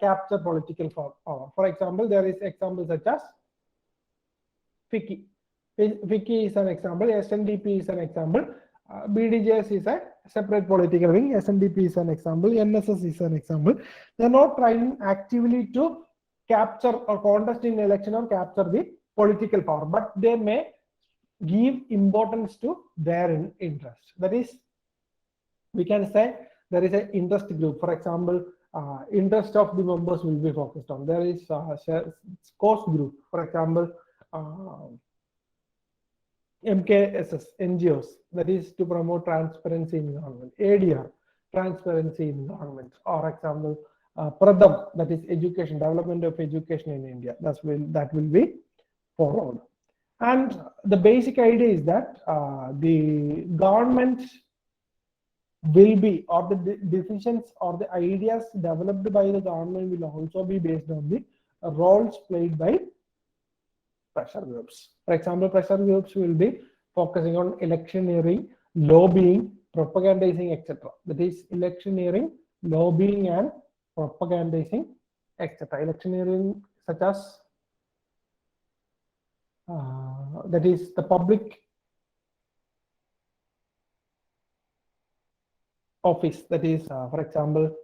capture political power. For example, there is examples such as FICCI. FICCI is an example, SNDP is an example, BDJS is a separate political wing, SNDP is an example, NSS is an example. They are not trying actively to capture or contest in election or capture the political power, but they may give importance to their interest. That is, we can say there is an interest group. For example, interest of the members will be focused on. There is cost group. For example, MKSS, NGOs, that is to promote transparency in government. ADR, transparency in government. Or example, Pradham, that is education, development of education in India. That will be followed. And the basic idea is that the government will be, or the decisions or the ideas developed by the government will also be based on the roles played by pressure groups. For example, pressure groups will be focusing on electioneering, lobbying, propagandizing, etc. That is electioneering, lobbying, and propagandizing, etc. Electioneering such as that is the public office. That is, for example,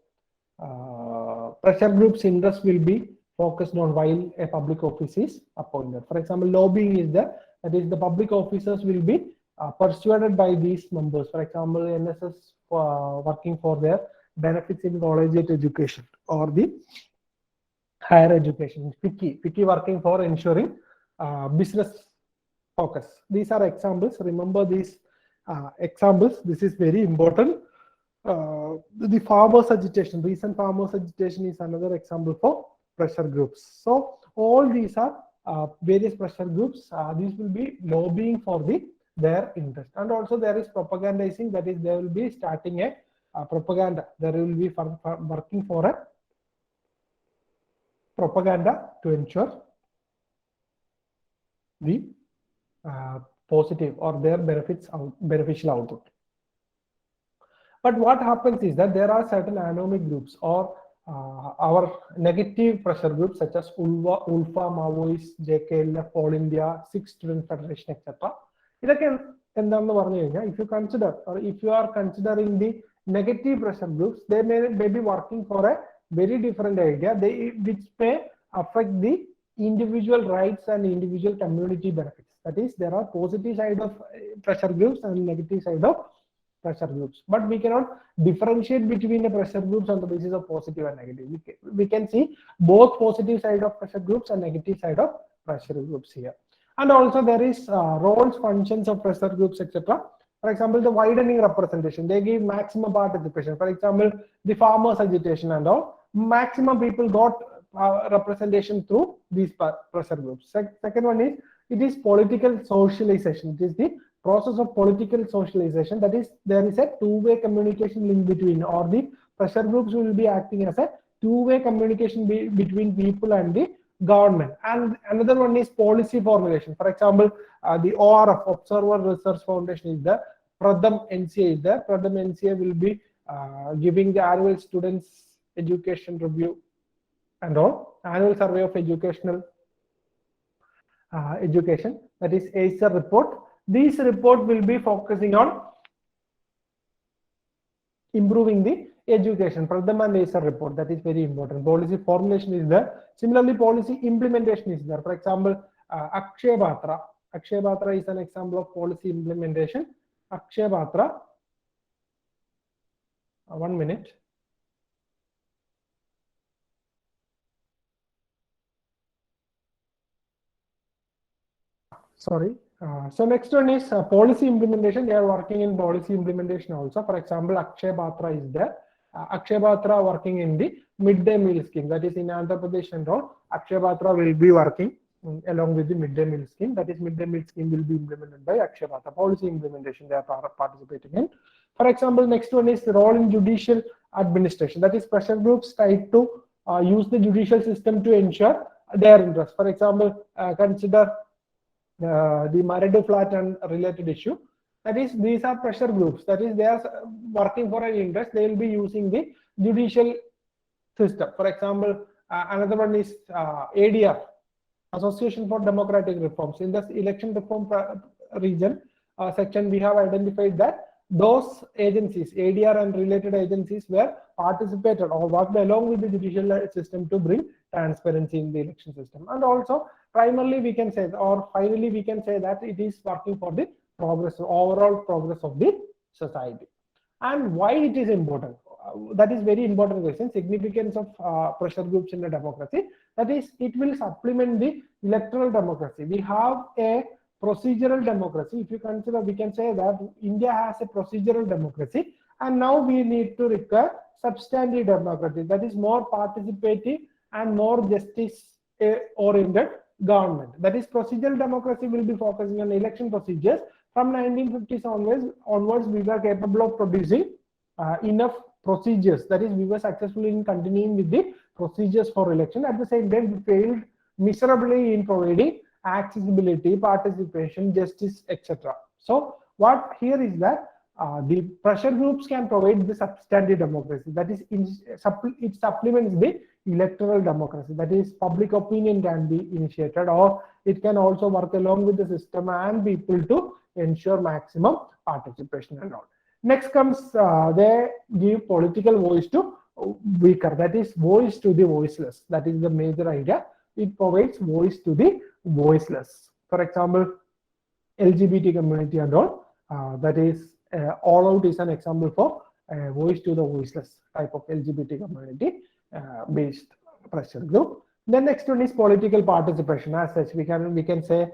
pressure groups' interest will be focused on while a public office is appointed. For example, lobbying is there. That is, the public officers will be persuaded by these members. For example, NSS working for their benefits in collegiate education or the higher education. FICCI working for ensuring business focus. These are examples. Remember these examples. This is very important. The farmers agitation, recent farmers agitation is another example for pressure groups. So all these are various pressure groups. These will be lobbying for their interest, and also there is propagandizing. That is, they will be starting a propaganda. There will be working for a propaganda to ensure the positive or their beneficial output. But what happens is that there are certain anomic groups or our negative pressure groups such as ULFA, Maoist, JKLF, All India, Sikh Student Federation, etc. If you consider or if you are considering the negative pressure groups, they may be working for a very different idea, which may affect the individual rights and individual community benefits. That is, there are positive side of pressure groups and negative side of pressure groups, but we cannot differentiate between the pressure groups on the basis of positive and negative. We can see both positive side of pressure groups and negative side of pressure groups here. And also there is roles, functions of pressure groups, etc. For example, the widening representation, they give maximum participation. For example, the farmers agitation and all, maximum people got representation through these pressure groups. Second one is, it is political socialization. It is the process of political socialization. That is, there is a two-way communication link between, or the pressure groups will be acting as a two-way communication between people and the government. And another one is policy formulation. For example, the ORF, Observer Research Foundation, is there. Pradham NCA is there. Pradham NCA will be giving the annual students education review and all. Annual survey of educational education, that is ACER report. This report will be focusing on improving the education. Pradham and ACER report, that is very important. Policy formulation is there. Similarly, policy implementation is there. For example, Akshaya Patra. Akshaya Patra is an example of policy implementation. Akshaya Patra. 1 minute. Sorry. So next one is policy implementation. They are working in policy implementation also. For example, Akshaya Patra is there. Akshaya Patra working in the midday meal scheme. That is in Andhra Pradesh and all. Akshaya Patra will be working along with the midday meal scheme. That is midday meal scheme will be implemented by Akshaya Patra. Policy implementation they are participating in. For example, next one is the role in judicial administration. That is pressure groups try to use the judicial system to ensure their interest. For example, consider the Maradu flat and related issue. That is, these are pressure groups. That is, they are working for an interest. They will be using the judicial system. For example, another one is ADR, Association for Democratic Reforms. In this election reform region section, we have identified that those agencies, ADR and related agencies, were participated or worked along with the judicial system to bring transparency in the election system. And also, primarily we can say, or finally we can say that it is working for the progress, overall progress of the society. And why it is important? That is very important question. Significance of pressure groups in a democracy. That is, it will supplement the electoral democracy. We have a procedural democracy. If you consider, we can say that India has a procedural democracy, and now we need to require substantive democracy. That is more participative and more justice oriented government. That is, procedural democracy will be focusing on election procedures. From 1950s onwards, we were capable of producing enough procedures. That is, we were successful in continuing with the procedures for election. At the same time, we failed miserably in providing accessibility, participation, justice, etc. So what here is that the pressure groups can provide the substantive democracy. That is, it supplements the electoral democracy. That is, public opinion can be initiated, or it can also work along with the system and people to ensure maximum participation and all. Next comes, they give political voice to weaker. That is, voice to the voiceless. That is the major idea. It provides voice to the voiceless. For example, LGBT community and all. That is, All Out is an example for voice to the voiceless type of LGBT community based pressure group. The next one is political participation. As such, we can say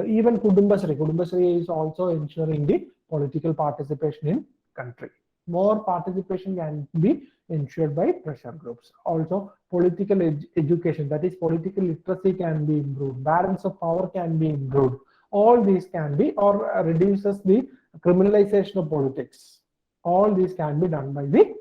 even Kudumbashree is also ensuring the political participation in country. More participation can be ensured by pressure groups. Also, political education, that is, political literacy can be improved. Balance of power can be improved. All these can be, or reduces the criminalization of politics. All these can be done by the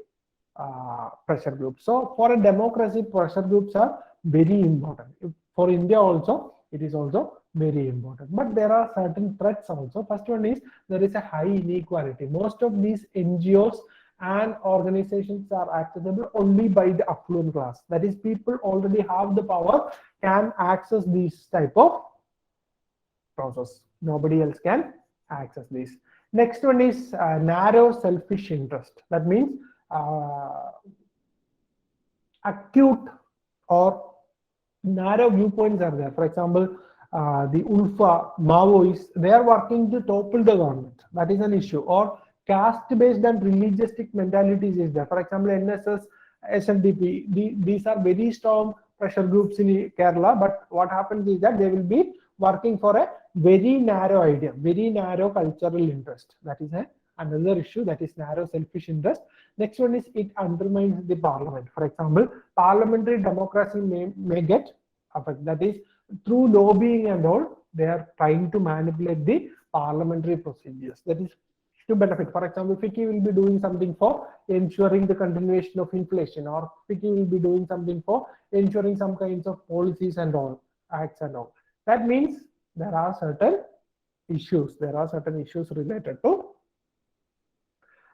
pressure groups. So, for a democracy, pressure groups are very important. For India also, it is also very important. But there are certain threats also. First one is, there is a high inequality. Most of these NGOs and organizations are accessible only by the affluent class. That is, people already have the power, can access these type of process. Nobody else can access this. Next one is narrow selfish interest. That means acute or narrow viewpoints are there. For example, the ULFA, Maoists, they are working to topple the government. That is an issue. Or caste-based and religious mentalities is there. For example, NSS, SNDP, these are very strong pressure groups in Kerala. But what happens is that they will be working for a very narrow idea, very narrow cultural interest. That is another issue, that is narrow selfish interest. Next one is, it undermines the parliament. For example, parliamentary democracy may get affected. That is, through lobbying and all, they are trying to manipulate the parliamentary procedures. That is to benefit. For example, FICCI will be doing something for ensuring the continuation of inflation, or FICCI will be doing something for ensuring some kinds of policies and all, acts and all. That means there are certain issues. There are certain issues related to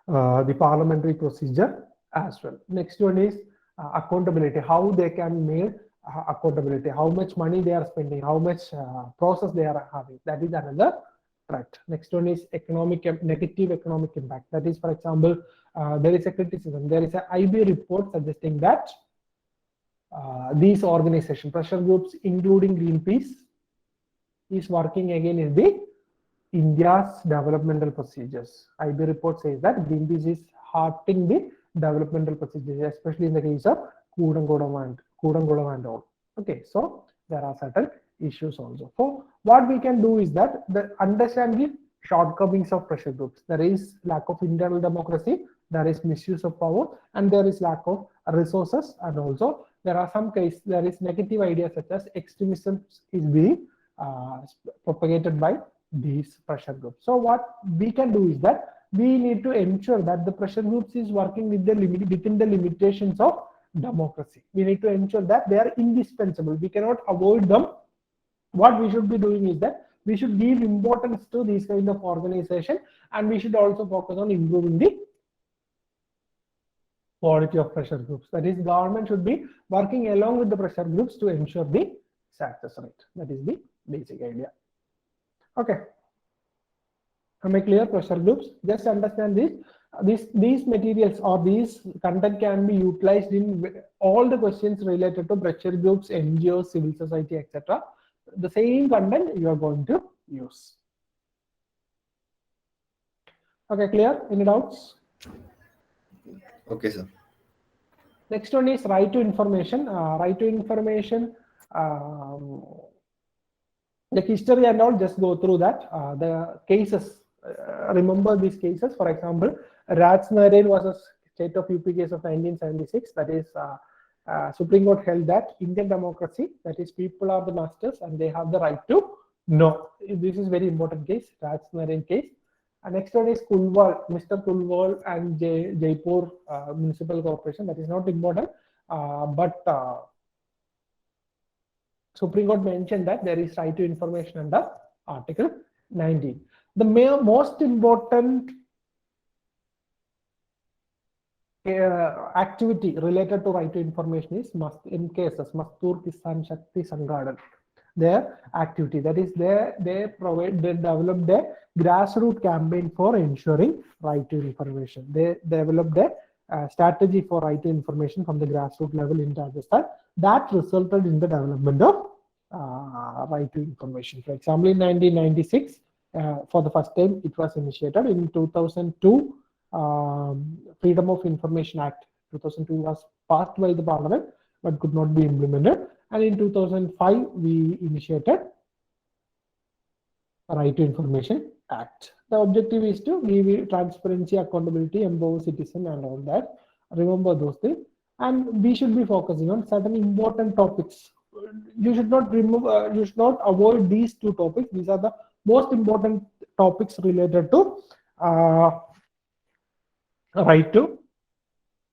the parliamentary procedure as well. Next one is accountability, how they can make accountability, how much money they are spending, how much process they are having. That is another threat. Next one is negative economic impact. That is, for example, there is a criticism. There is an IB report suggesting that these organizations, pressure groups, including Greenpeace, is working again in the India's developmental procedures. IB report says that Greenpeace is hurting the developmental procedures, especially in the case of Kudankulam and all. Okay, so there are certain issues also. So what we can do is that understand the shortcomings of pressure groups. There is lack of internal democracy, there is misuse of power, and there is lack of resources, and also there are some cases there is negative ideas such as extremism is being propagated by these pressure groups. So what we can do is that we need to ensure that the pressure groups is working with within the limitations of democracy. We need to ensure that they are indispensable. We cannot avoid them. What we should be doing is that we should give importance to these kind of organization, and we should also focus on improving the quality of pressure groups. That is, government should be working along with the pressure groups to ensure the success rate. That is the basic idea. Okay. Am I clear? Pressure groups. Just understand this. These materials or these content can be utilized in all the questions related to pressure groups, NGOs, civil society, etc. The same content you are going to use. Okay, clear? Any doubts? Okay, sir. Next one is right to information. Right to information. The history and all, just go through that. The cases, remember these cases. For example, Rajnarain was a state of UP case of 1976. That is, Supreme Court held that Indian democracy, that is, people are the masters and they have the right to know. This is very important case, Rajnarain case. Next one is Kulwal, Mr. Kulwal and Jaipur Municipal Corporation. That is not important, but Supreme Court mentioned that there is right to information under Article 19. The most important activity related to right to information is in cases Mazdoor Kisan Shakti Sanghadan. Their activity, that is, they developed a grassroots campaign for ensuring right to information. They developed a strategy for right to information from the grassroots level in Rajasthan that resulted in the development of right to information. For example, in 1996, for the first time, it was initiated. In 2002, Freedom of Information Act 2002 was passed by the Parliament but could not be implemented. And in 2005, we initiated Right to Information Act. The objective is to give transparency, accountability, empower citizen, and all that. Remember those things. And we should be focusing on certain important topics. You should not remove, you should not avoid these two topics. These are the most important topics related to right to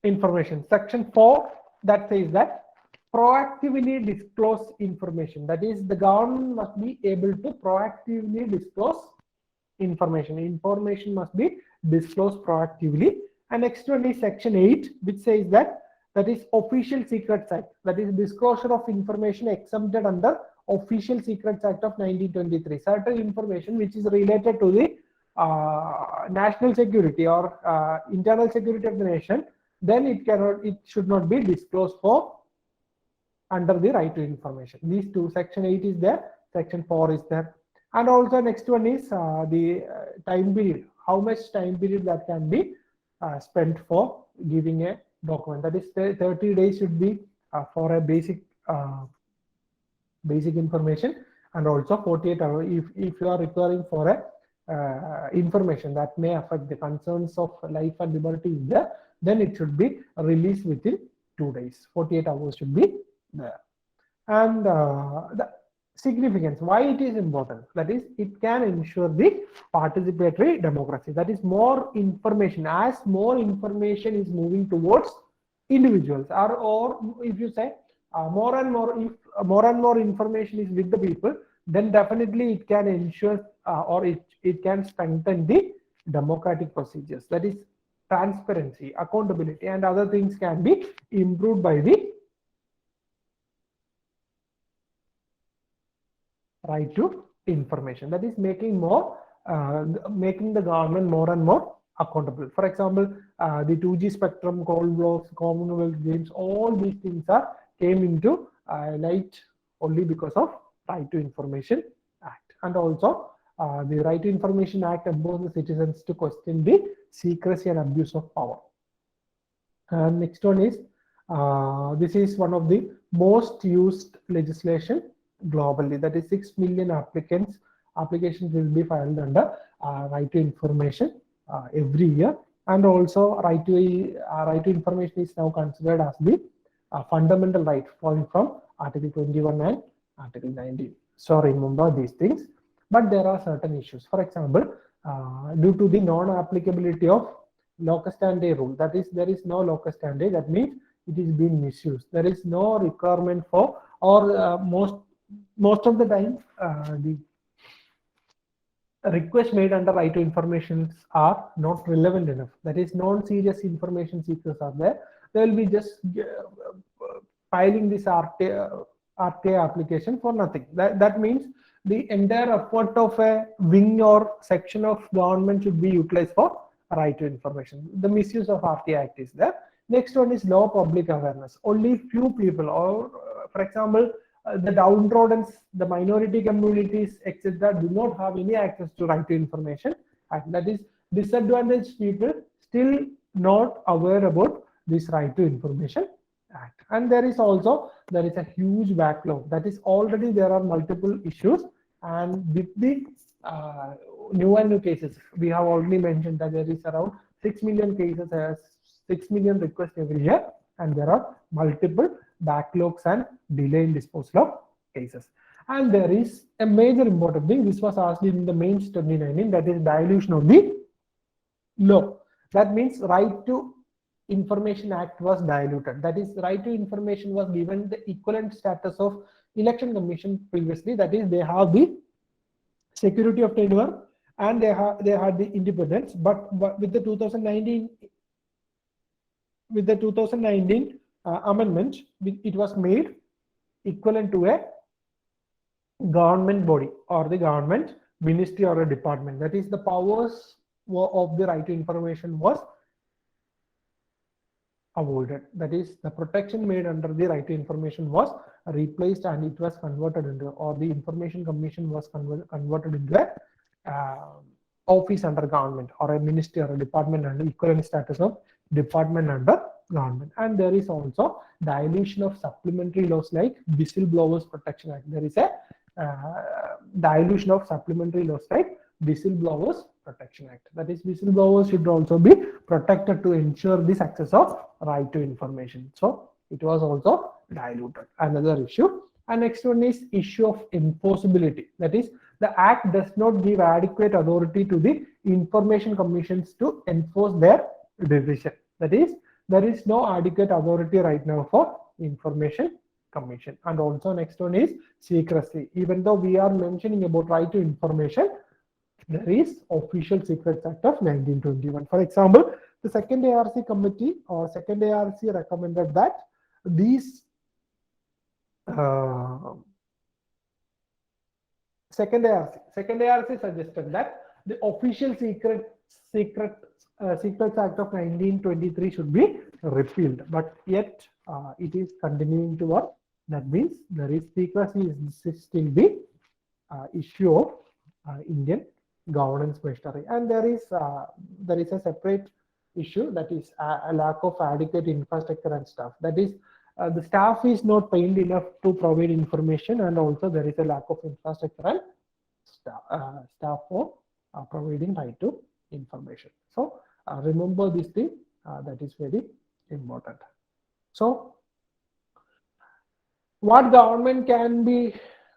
information. Section 4 that says that proactively disclose information. That is, the government must be able to proactively disclose information. Information must be disclosed proactively. And next one is Section 8, which says that is Official Secrets Act. That is disclosure of information exempted under Official Secrets Act of 1923. Certain information which is related to the national security or internal security of the nation, then it should not be disclosed for under the right to information. These two, Section 8 is there, Section 4 is there. And also next one is the time period. How much time period that can be spent for giving a document. That is 30 days should be for a basic information, and also 48 hours if you are requiring for a information that may affect the concerns of life and liberty is there, then it should be released within 2 days. 48 hours should be there. And the significance, why it is important, that is, it can ensure the participatory democracy. That is, more information, as more information is moving towards individuals, or if you say more and more information is with the people, then definitely it can ensure or it can strengthen the democratic procedures. That is, transparency, accountability, and other things can be improved by the right to information. That is making the government more and more accountable. For example, the 2G spectrum, coal blocks, Commonwealth Games, all these things came into light only because of Right to Information Act. And also the Right to Information Act empowers the citizens to question the secrecy and abuse of power. And next one is, this is one of the most used legislation globally. That is 6 million applications will be filed under Right to Information every year. And also right to information is now considered as the fundamental right flowing from Article 21 and Article 19. So remember these things. But there are certain issues. For example, due to the non-applicability of locus standi rule, that is, there is no locus standi, that means it is being misused. There is no requirement for, or most of the time the requests made under Right to Information are not relevant enough. That is, non-serious information seekers are there. They will be just filing this RTA application for nothing. That means the entire effort of a wing or section of government should be utilized for Right to Information. The misuse of RTA Act is there. Next one is low public awareness. Only few people, or for example, the downtrodden, the minority communities, etc., do not have any access to Right to Information Act. That is, disadvantaged people still not aware about this Right to Information Act. And there is a huge backlog. That is, already there are multiple issues, and with the new cases, we have already mentioned that there is around 6 million cases, 6 million requests every year, and there are multiple backlogs and delay in disposal of cases. And there is a major important thing. This was asked in the mains 2019, that is dilution of the law. That means Right to Information Act was diluted. That is, Right to Information was given the equivalent status of Election Commission previously. That is, they have the security of tenure and they had the independence. But with the 2019 amendment, it was made equivalent to a government body or the government ministry or a department. That is, the powers of the Right to Information was avoided. That is, the protection made under the Right to Information was replaced, and it was converted into, or the Information Commission was converted into a office under government, or a ministry or a department under equivalent status of department under government. And there is also dilution of supplementary laws like Whistleblowers Protection Act. There is a dilution of supplementary laws like Whistleblowers Protection Act. That is, whistleblowers should also be protected to ensure the success of Right to Information. So it was also diluted. Another issue. And next one is issue of enforceability. That is, the Act does not give adequate authority to the information commissions to enforce their decision. That is, there is no adequate authority right now for Information Commission. And also next one is secrecy. Even though we are mentioning about Right to Information, there is Official Secrets Act of 1921. For example, the second ARC committee or second ARC recommended that these second ARC suggested that the Official Secrets Act of 1923 should be repealed, but yet it is continuing to work. That means there is secrecy is still the issue of Indian governance machinery. And there is a separate issue, that is a lack of adequate infrastructure and staff. That is, the staff is not trained enough to provide information, and also there is a lack of infrastructure and staff for providing Right to Information. So remember this thing, that is very important. So what government can be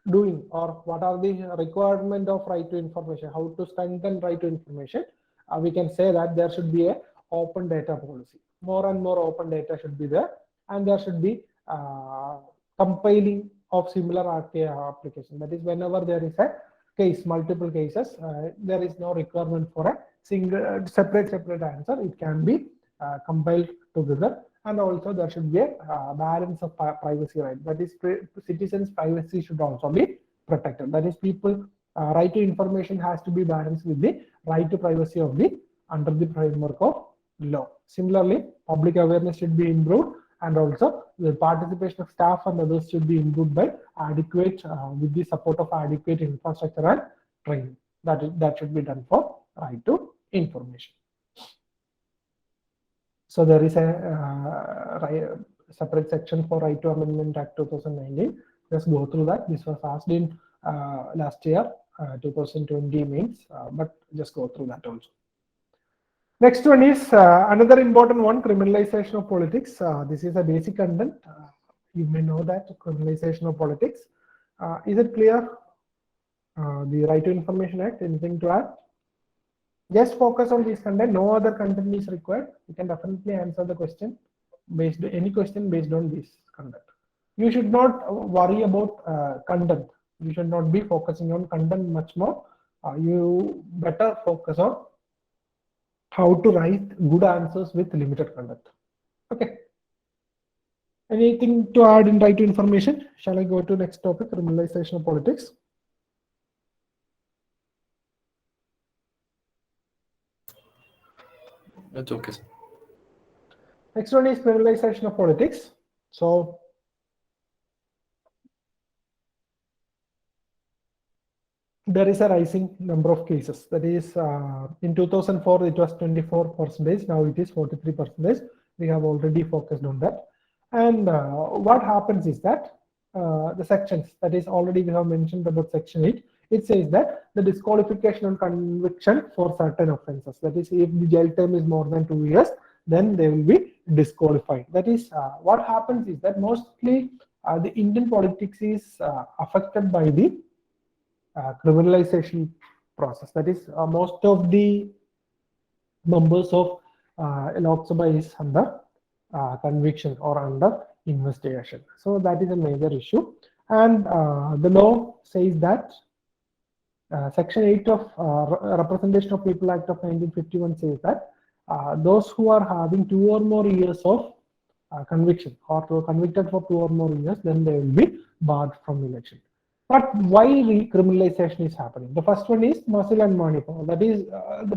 doing, or what are the requirement of Right to Information, how to strengthen Right to Information? We can say that there should be a open data policy. More and more open data should be there, and there should be compiling of similar RTA application. That is, whenever there is a case, multiple cases, there is no requirement for a single separate answer. It can be compiled together, and also there should be a balance of privacy right. That is, citizens' privacy should also be protected. That is, people right to information has to be balanced with the right to privacy of the under the framework of law. Similarly, public awareness should be improved, and also the participation of staff and others should be improved by adequate with the support of adequate infrastructure and training. That should be done for right to information. So there is a separate section for Right to Amendment Act 2019. Just go through that. This was asked in last year, 2020 means, but just go through that also. Next one is another important one, criminalization of politics. This is a basic content. You may know that criminalization of politics. Is it clear? The Right to Information Act, anything to add? Just focus on this content. No other content is required. You can definitely answer the question based any question based on this content. You should not worry about content. You should not be focusing on content much more. You better focus on how to write good answers with limited content. Okay. Anything to add in Right to Information? Shall I go to next topic, criminalization of politics? That's okay. Next one is criminalization of politics. So there is a rising number of cases. That is, in 2004 it was 24%. Now it is 43%. We have already focused on that. And what happens is that the sections, that is, already we have mentioned about section 8. It says that the disqualification and conviction for certain offences. That is, if the jail term is more than 2 years, then they will be disqualified. That is, what happens is that mostly the Indian politics is affected by the criminalization process. That is, most of the members of Lok Sabha is under conviction or under investigation. So that is a major issue. And the law says that Section 8 of Representation of People Act of 1951 says that those who are having 2 or more years of conviction or convicted for 2 or more years, then they will be barred from election. But why recriminalization is happening? The first one is muscle and money power. That is,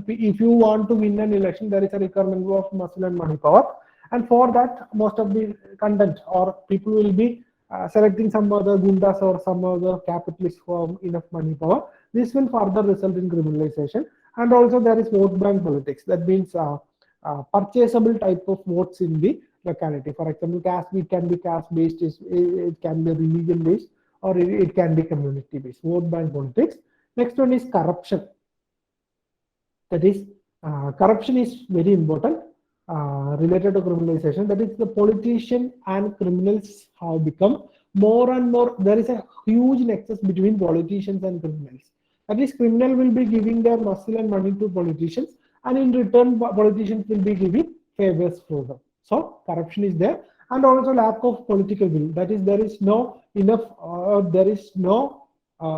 if you want to win an election, there is a requirement of muscle and money power. And for that, most of the content or people will be selecting some other gundas or some other capitalists who have enough money power. This will further result in criminalization. And also there is vote bank politics. That means purchasable type of votes in the locality. For example, it can be caste based, it can be religion based, or it can be community based. Vote bank politics. Next one is corruption. That is, corruption is very important related to criminalization. That is, the politician and criminals have become more and more. There is a huge nexus between politicians and criminals. That is, criminal will be giving their muscle and money to politicians, and in return, politicians will be giving favors for them. So corruption is there, and also lack of political will. That is, there is no enough, there is no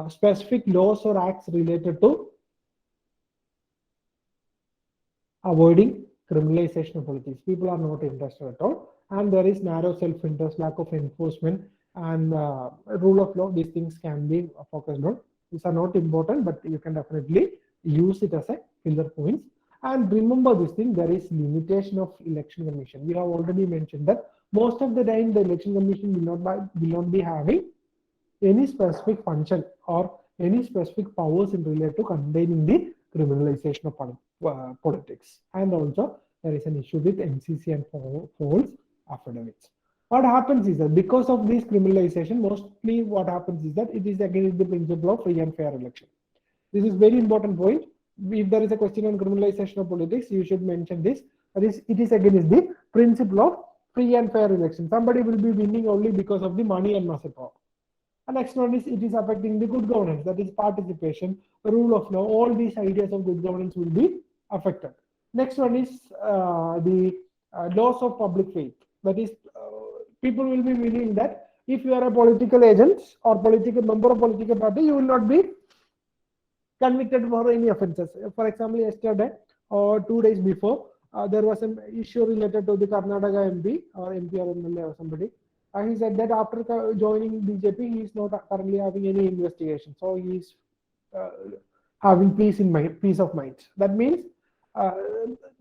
specific laws or acts related to avoiding criminalization of politics. People are not interested at all, and there is narrow self-interest, lack of enforcement, and rule of law. These things can be focused on. These are not important, but you can definitely use it as a filler points. And remember this thing, there is limitation of election commission. We have already mentioned that most of the time the election commission will not be having any specific function or any specific powers in relation to containing the criminalization of politics. And also there is an issue with NCC and false affidavits. What happens is that because of this criminalization, mostly what happens is that it is against the principle of free and fair election. This is very important point. If there is a question on criminalization of politics, you should mention this. That is, it is against the principle of free and fair election. Somebody will be winning only because of the money and muscle power. And next one is, it is affecting the good governance. That is, participation, the rule of law. All these ideas of good governance will be affected. Next one is the loss of public faith. That is, people will be believing that if you are a political agent or political member of political party, you will not be convicted for any offences. For example, yesterday or 2 days before, there was an issue related to the Karnataka MP or MP or MLA or somebody. He said that after joining BJP, he is not currently having any investigation, so he is having peace of mind. That means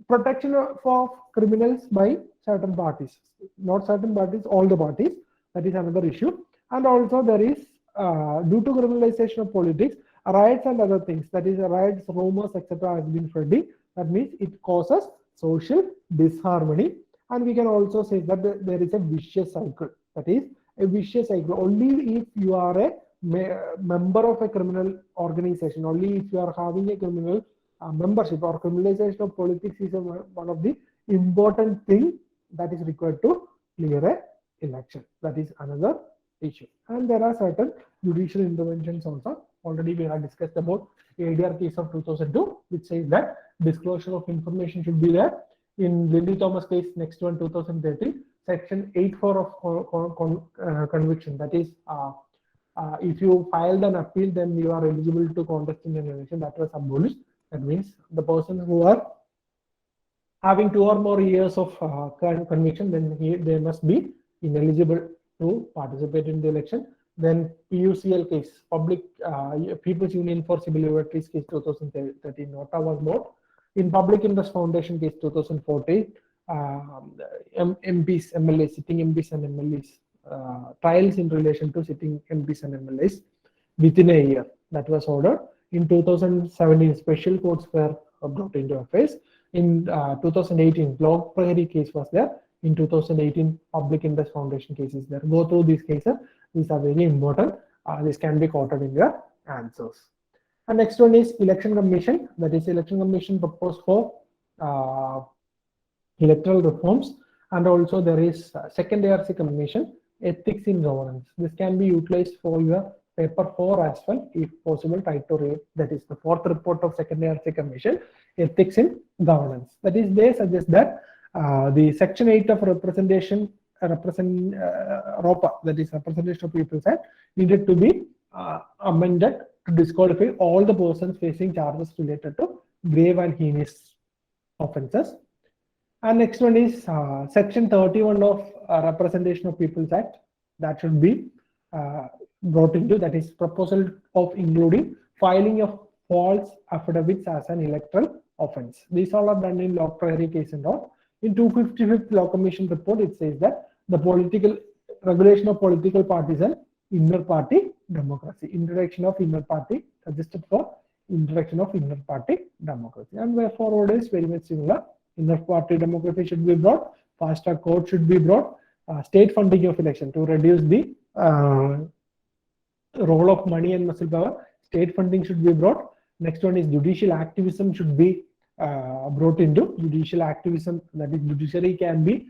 protection for criminals by certain parties, not certain parties, all the parties. That is another issue. And also there is due to criminalization of politics, riots and other things, that is riots, rumors, etc. has been spreading. That means it causes social disharmony, and we can also say that there is a vicious cycle. That is a vicious cycle. Only if you are a member of a criminal organization, only if you are having a criminal membership, or criminalization of politics is one of the important thing that is required to clear a election. That is another issue. And there are certain judicial interventions also. Already we have discussed about ADR case of 2002, which says that disclosure of information should be there. In Lily Thomas case, next one 2013, section 8(4) of conviction, that is if you filed an appeal, then you are eligible to contest in an election. That was abolished. That means the persons who are having 2 or more years of conviction, then they must be ineligible to participate in the election. Then PUCL case, Public People's Union for Civil Liberties case 2013, nota was brought. In Public Interest Foundation case 2014, MPs, MLAs, sitting MPs and MLAs, trials in relation to sitting MPs and MLAs within a year, that was ordered. In 2017, special courts were brought into affairs. In 2018, Log Prairie case was there. In 2018, Public Interest Foundation cases there. Go through these cases. These are very important. This can be quoted in your answers. And next one is Election Commission. That is Election Commission proposed for electoral reforms. And also there is second ARC Commission, Ethics in Governance. This can be utilized for your paper 4 as well, if possible. Try to read. That is the 4th report of second ARC Commission, Ethics in Governance. That is, they suggest that the section 8 of representation, ROPA, that is Representation of People's Act, needed to be amended to disqualify all the persons facing charges related to grave and heinous offences. And next one is section 31 of Representation of People's Act, that should be brought into, that is proposal of including filing of false affidavits as an electoral offence. These all are done in Log Prairie case and all. In 255th Law Commission report, it says that the political regulation of political parties and inner party democracy, introduction of inner party, suggested for introduction of inner party democracy. And way forward is very much similar. Inner party democracy should be brought, fast track court should be brought, state funding of election to reduce the role of money and muscle power, state funding should be brought. Next one is judicial activism should be brought into. Judicial activism, that is judiciary can be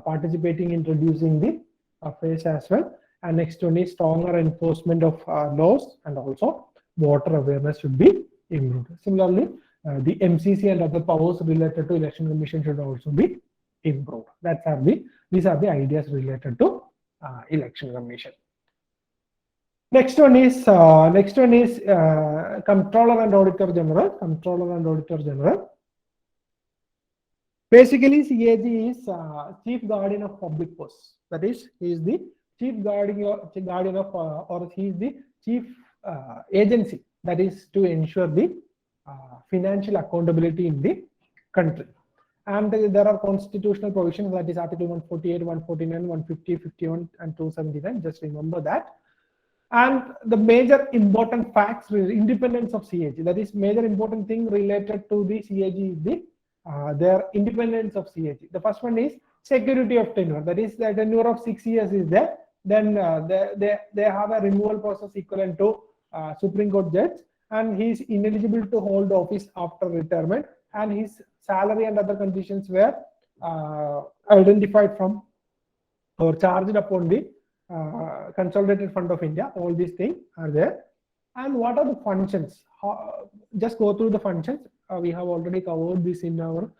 participating in reducing the affairs as well. And next one is stronger enforcement of laws, and also voter awareness should be improved. Similarly, the MCC and other powers related to election commission should also be improved. These are the ideas related to election commission. Next one is Comptroller and Auditor General. Comptroller and Auditor General. Basically, CAG is Chief Guardian of Public Purse. That is, he is the Chief Guardian of, or he is the Chief Agency that is to ensure the financial accountability in the country. And there are constitutional provisions, that is Article 148, 149, 150, 51, and 279. Just remember that. And the major important facts, independence of CAG, that is major important thing related to the CAG is the their independence of CAG. The first one is security of tenure, that is the tenure of 6 years is there. Then they have a removal process equivalent to Supreme Court judge, and he is ineligible to hold office after retirement, and his salary and other conditions were identified from or charged upon the Consolidated Fund of India. All these things are there. And what are the functions? Just go through the functions. We have already covered this in our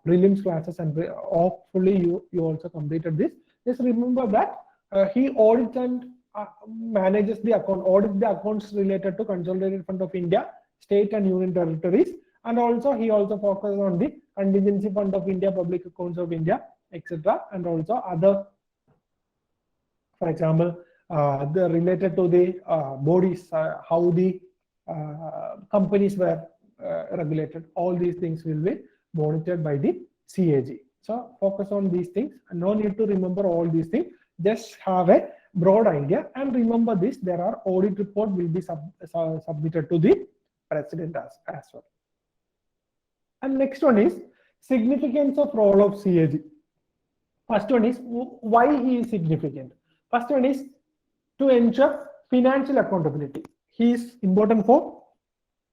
prelims classes, and hopefully you also completed this. Just remember that he audits and manages the account, audits the accounts related to Consolidated Fund of India, state and union territories. And also he also focused on the contingency fund of India, public accounts of India, etc. And also other, for example, the related to the bodies, how the companies were regulated. All these things will be monitored by the CAG. So focus on these things. No need to remember all these things. Just have a broad idea and remember this. There are audit report will be submitted to the president as well. And next one is significance of role of CAG. First one is why he is significant. First one is to ensure financial accountability. He is important for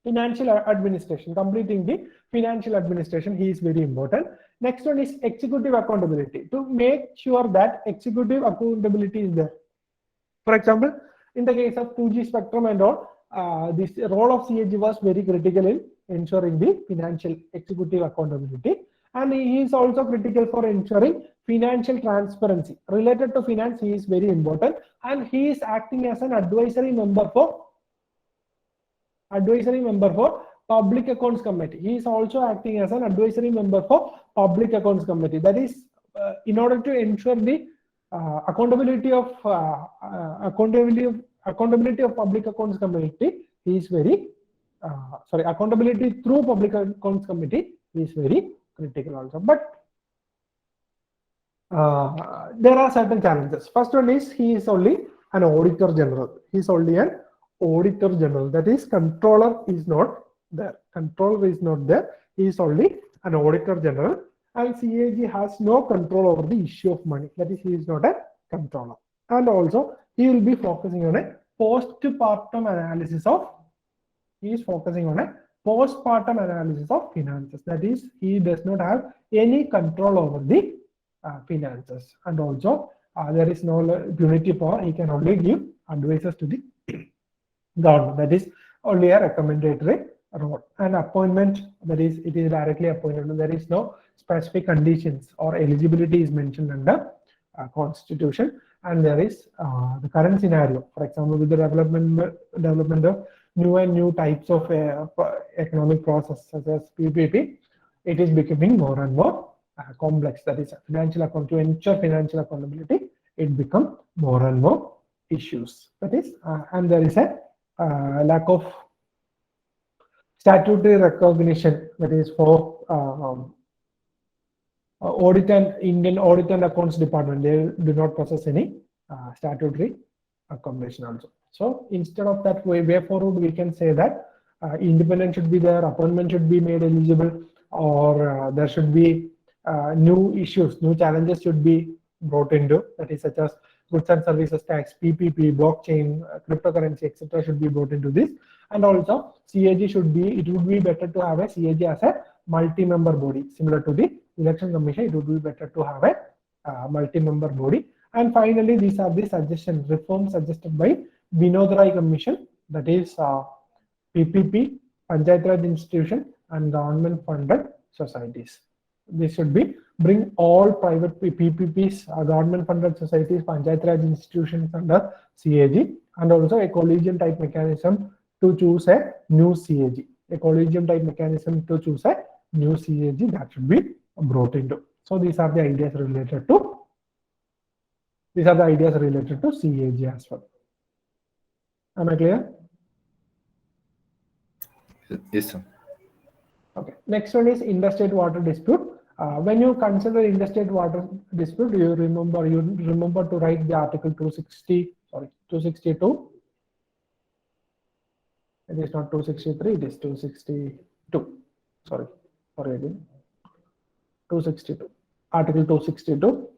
financial administration, completing the financial administration. He is very important. Next one is executive accountability, to make sure that executive accountability is there. For example, in the case of 2G spectrum and all, this role of CAG was very critical in ensuring the financial executive accountability. And he is also critical for ensuring financial transparency. Related to finance, he is very important. And he is acting as an advisory member for Public Accounts Committee. He is also acting as an advisory member for Public Accounts Committee. That is, in order to ensure the accountability of Public Accounts Committee, he is very accountability through Public Accounts Committee is very critical also. But there are certain challenges. First one is he is only an auditor general. He is only an auditor general. That is, controller is not there. Controller is not there. He is only an auditor general. And CAG has no control over the issue of money. That is, he is not a controller. And also, he will be focusing on a postpartum analysis of. He is focusing on a postpartum analysis of finances. That is, he does not have any control over the finances. And also, there is no punitive power. He can only give advices to the government. That is only a recommendatory role. And appointment, that is, it is directly appointed. There is no specific conditions or eligibility is mentioned under constitution. And there is the current scenario, for example, with the development of new types of economic process such as PPP, it is becoming more and more complex. That is, financial account, to ensure financial accountability, it becomes more and more issues. That is, and there is a lack of statutory recognition. That is for audit and Indian Audit and Accounts Department. They do not possess any statutory recognition also. So instead of that, way forward, we can say that independence should be there, appointment should be made eligible, or there should be new issues, new challenges should be brought into, that is, such as goods and services tax, PPP, blockchain, cryptocurrency, etc. should be brought into this. And also CAG should be, it would be better to have a CAG as a multi-member body. Similar to the election commission, it would be better to have a multi-member body. And finally, these are the suggestions, reforms suggested by Vinod Rai Commission, that is PPP, Panchayat Raj institution, and government funded societies. This should be bring all private PPPs, government funded societies, Panchayat Raj institutions under CAG, and also a collegium type mechanism to choose a new CAG. A collegium type mechanism to choose a new CAG that should be brought into. So these are the ideas related to CAG as well. Am I clear? Yes, sir. Okay. Next one is interstate water dispute. When you consider interstate water dispute, you remember to write the article 262. It is not 263. It is 262. Sorry again. 262. Article 262.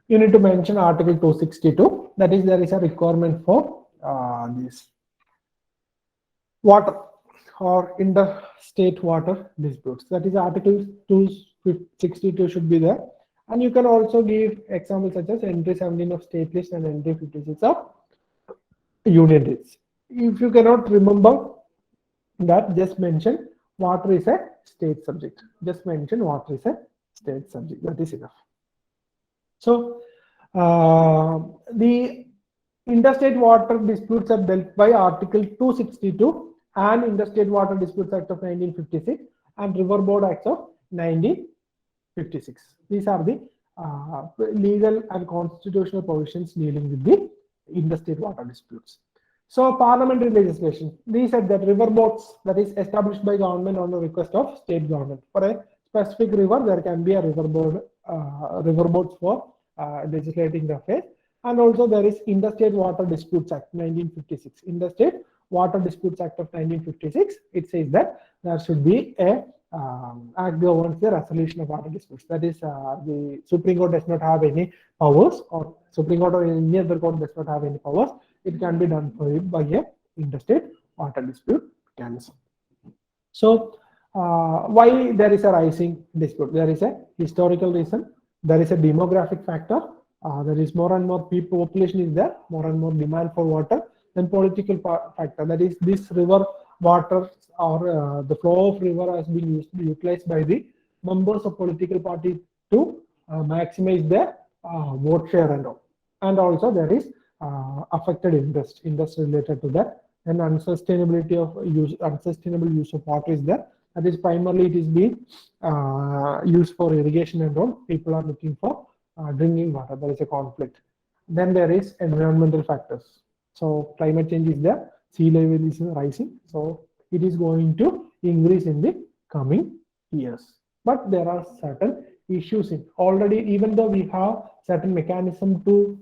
You need to mention Article 262. That is, there is a requirement for this water or interstate water disputes. That is, Article 262 should be there. And you can also give examples such as entry 17 of state list and entry 56 of union list. If you cannot remember that, just mention water is a state subject. Just mention water is a state subject. That is enough. So the interstate water disputes are dealt by Article 262 and Interstate Water Disputes Act of 1956 and River Board Act of 1956. These are the legal and constitutional provisions dealing with the interstate water disputes. So parliamentary legislation, we said that river boards that is established by government on the request of state government. For a specific river, there can be a river boards for legislating the affairs. And also there is Interstate Water Disputes Act 1956. Interstate Water Disputes Act of 1956. It says that there should be a act governs the resolution of water disputes. That is, the Supreme Court does not have any powers, or Supreme Court or any other court does not have any powers. It can be done by a interstate water dispute mechanism. So, why there is a rising dispute? There is a historical reason. There is a demographic factor. There is more and more people, population is there, more and more demand for water. Then political factor, that is this river water or the flow of river has been utilized by the members of political party to maximize their vote share and all. And also there is affected interest related to that, and unsustainability of unsustainable use of water is there. That is primarily it is being used for irrigation and all. People are looking for drinking water. There is a conflict. Then there is environmental factors. So climate change is there, sea level is rising, so it is going to increase in the coming years. But there are certain issues in already, even though we have certain mechanism to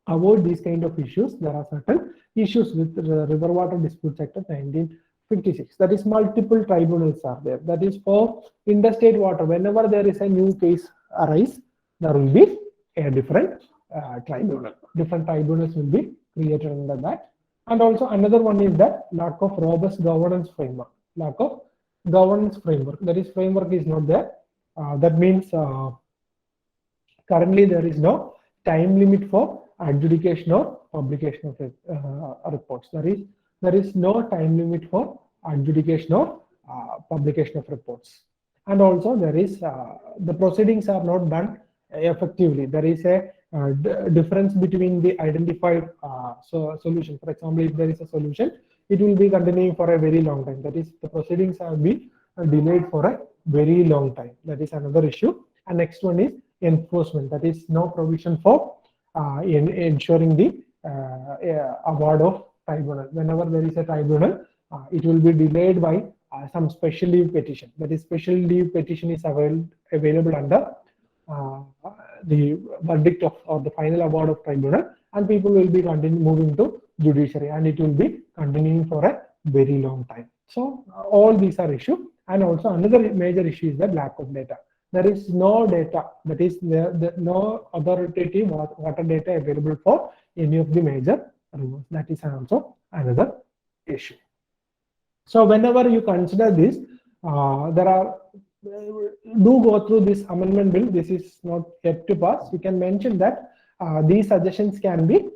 avoid these kind of issues, there are certain issues with the River Water Disputes Act of 1956. That is, multiple tribunals are there. That is, for interstate water, whenever there is a new case arise, there will be a different tribunal. Different tribunals will be created under that. And also another one is that lack of robust governance framework. Lack of governance framework. That is, framework is not there. That means currently there is no time limit for adjudication or publication of reports. There is no time limit for adjudication or publication of reports. And also there is the proceedings are not done effectively. There is a difference between the identified solution. For example, if there is a solution, it will be continuing for a very long time. That is, the proceedings have been delayed for a very long time. That is another issue. And next one is enforcement. That is, no provision for ensuring the award of tribunal. Whenever there is a tribunal, it will be delayed by some special leave petition. That is, special leave petition is available under the verdict of or the final award of tribunal, and people will be moving to judiciary, and it will be continuing for a very long time. So all these are issues. And also another major issue is the lack of data. There is no data, that is no authoritative water data available for any of the major rivers. That is also another issue. So whenever you consider this, do go through this amendment bill. This is not yet to pass. You can mention that these suggestions can be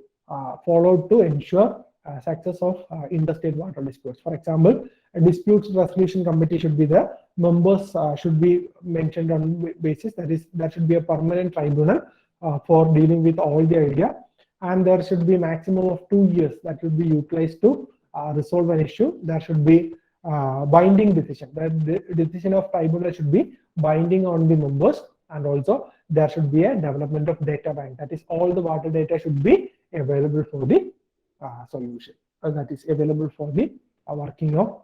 followed to ensure success of interstate water disputes. For example, a disputes resolution committee should be there. Members should be mentioned on basis. That is, there should be a permanent tribunal for dealing with all the idea, and there should be maximum of 2 years that should be utilized to resolve an issue. There should be binding decision. The decision of tribunal should be binding on the members, and also there should be a development of data bank. That is, all the water data should be available for the solution. That is available for the working of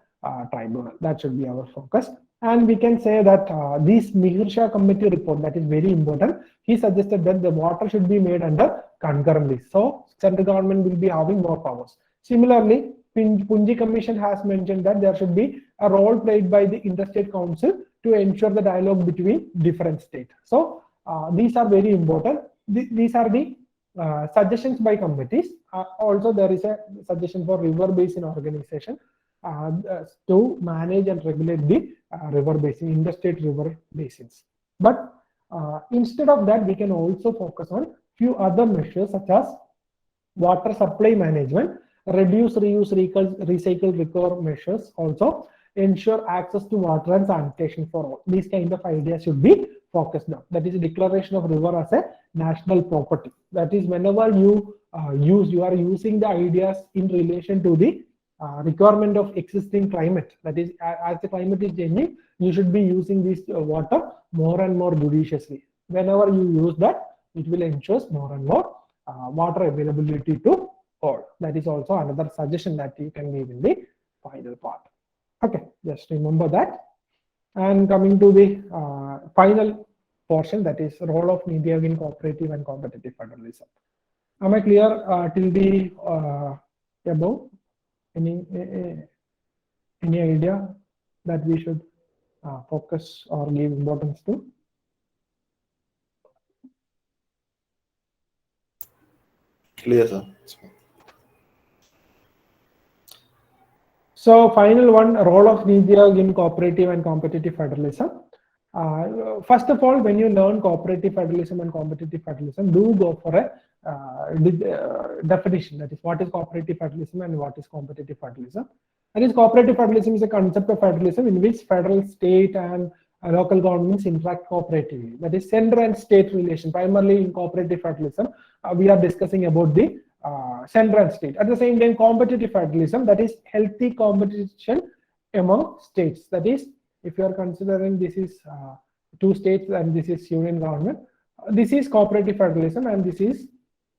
tribunal. That should be our focus. And we can say that this Mihir Shah committee report, that is very important. He suggested that the water should be made under concurrent list. So central government will be having more powers. Similarly, Punji Commission has mentioned that there should be a role played by the interstate council to ensure the dialogue between different states. So these are very important. These are the suggestions by committees. Also, there is a suggestion for river basin organization to manage and regulate the river basin, interstate river basins. But instead of that, we can also focus on few other measures such as water supply management, reduce, reuse, recycle, recover measures, also ensure access to water and sanitation for all. These kind of ideas should be focused on. That is a declaration of river as a national property. That is, whenever you are using the ideas in relation to the requirement of existing climate. That is, as the climate is changing, you should be using this water more and more judiciously. Whenever you use that, it will ensure more and more water availability to all. That is also another suggestion that you can give in the final part. Okay, just remember that. And coming to the final portion, that is role of Niti Aayog in cooperative and competitive federalism. Am I clear till the above? Any idea that we should focus or give importance to? Clear, sir. So final one, role of Niti Aayog in cooperative and competitive federalism. First of all, when you learn cooperative federalism and competitive federalism, do go for a definition. That is, what is cooperative federalism and what is competitive federalism. That is, cooperative federalism is a concept of federalism in which federal, state, and local governments interact cooperatively. That is, center and state relation. Primarily in cooperative federalism, we are discussing about the center and state. At the same time, competitive federalism, that is healthy competition among states. That is, if you are considering this is 2 states and this is union government, this is cooperative federalism and this is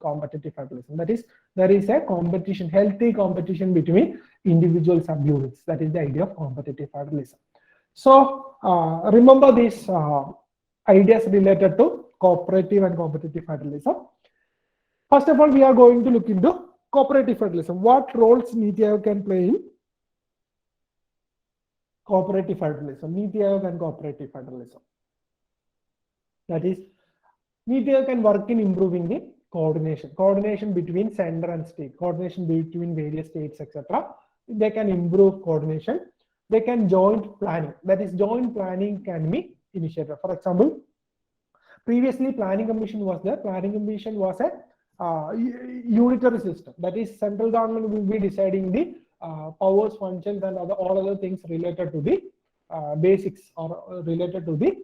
competitive federalism. That is, there is a competition, healthy competition between individual subunits. That is the idea of competitive federalism. So remember these ideas related to cooperative and competitive federalism. First of all, we are going to look into cooperative federalism. What roles Niti Aayog can play in cooperative federalism? Niti Aayog and cooperative federalism. That is, Niti Aayog can work in improving the coordination between center and state, coordination between various states, etc. They can improve coordination. They can joint planning. That is, joint planning can be initiated. For example, previously planning commission was there. Planning commission was a unitary system. That is, central government will be deciding the powers, functions, and all other things related to the basics or related to the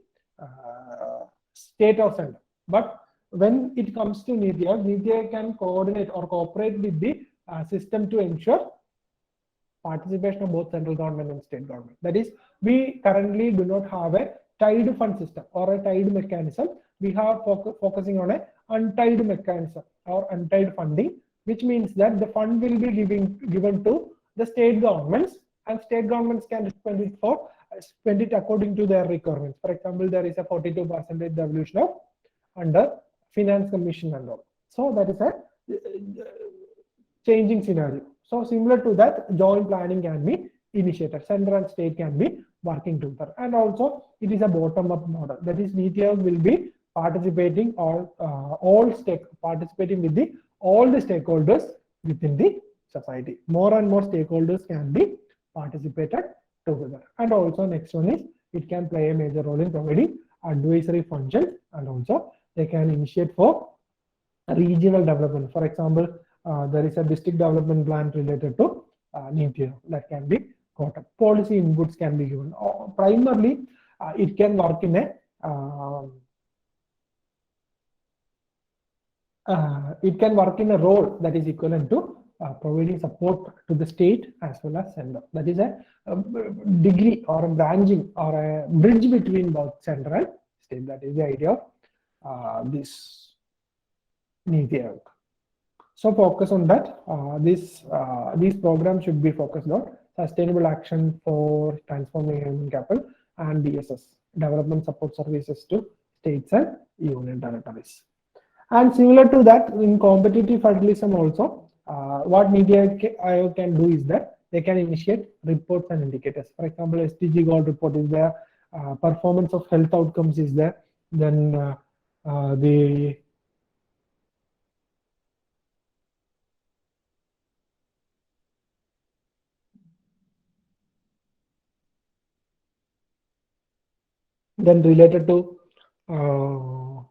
state or center. But when it comes to Niti Aayog, Niti Aayog can coordinate or cooperate with the system to ensure participation of both central government and state government. That is, we currently do not have a tied fund system or a tied mechanism. We have focusing on a untied mechanism or untied funding, which means that the fund will be given to the state governments, and state governments can spend it according to their requirements. For example, there is a 42% devolution of under finance commission and all. So that is a changing scenario. So similar to that, joint planning can be initiated. Center and state can be working together, and also it is a bottom-up model. That is, Niti Aayog will be participating participating with all the stakeholders within the society. More and more stakeholders can be participated together. And also next one is, it can play a major role in providing advisory functions, and also they can initiate for regional development. For example, there is a district development plan related to Niti Aayog that can be got up. Policy inputs can be given. Primarily, it can work in a role that is equivalent to providing support to the state as well as center. That is a degree or a branching or a bridge between both center and state. That is the idea of this Niti Aayog. So focus on that. These programs should be focused on sustainable action for transforming human capital and DSS, development support services to states and union territories. And similar to that, in competitive federalism also, what Niti Aayog can do is that they can initiate reports and indicators. For example, SDG goal report is there, performance of health outcomes is there, then then related to Swachh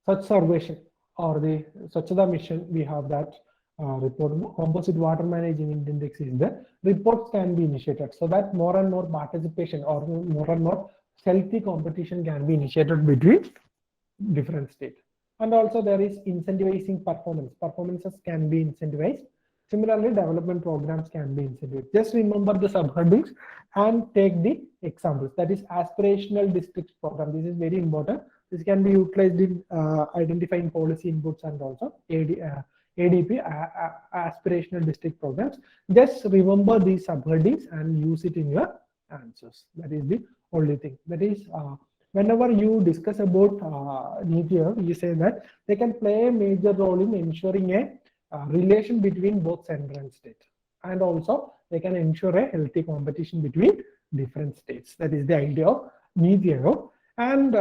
Sarvekhan or the Swachhata mission, we have that report. Composite water management index is there. Reports can be initiated so that more and more participation or more and more healthy competition can be initiated between different states. And also there is incentivizing performance. Performances can be incentivized Similarly, development programs can be incentivized. Just remember the subheadings and take the examples. That is aspirational district program. This is very important. This can be utilized in identifying policy inputs and also ADP, aspirational district programs. Just remember these subheadings and use it in your answers. That is the only thing. That is, whenever you discuss about NITI Aayog, you say that they can play a major role in ensuring a relation between both center and state, and also they can ensure a healthy competition between different states. That is the idea of NITI Aayog. And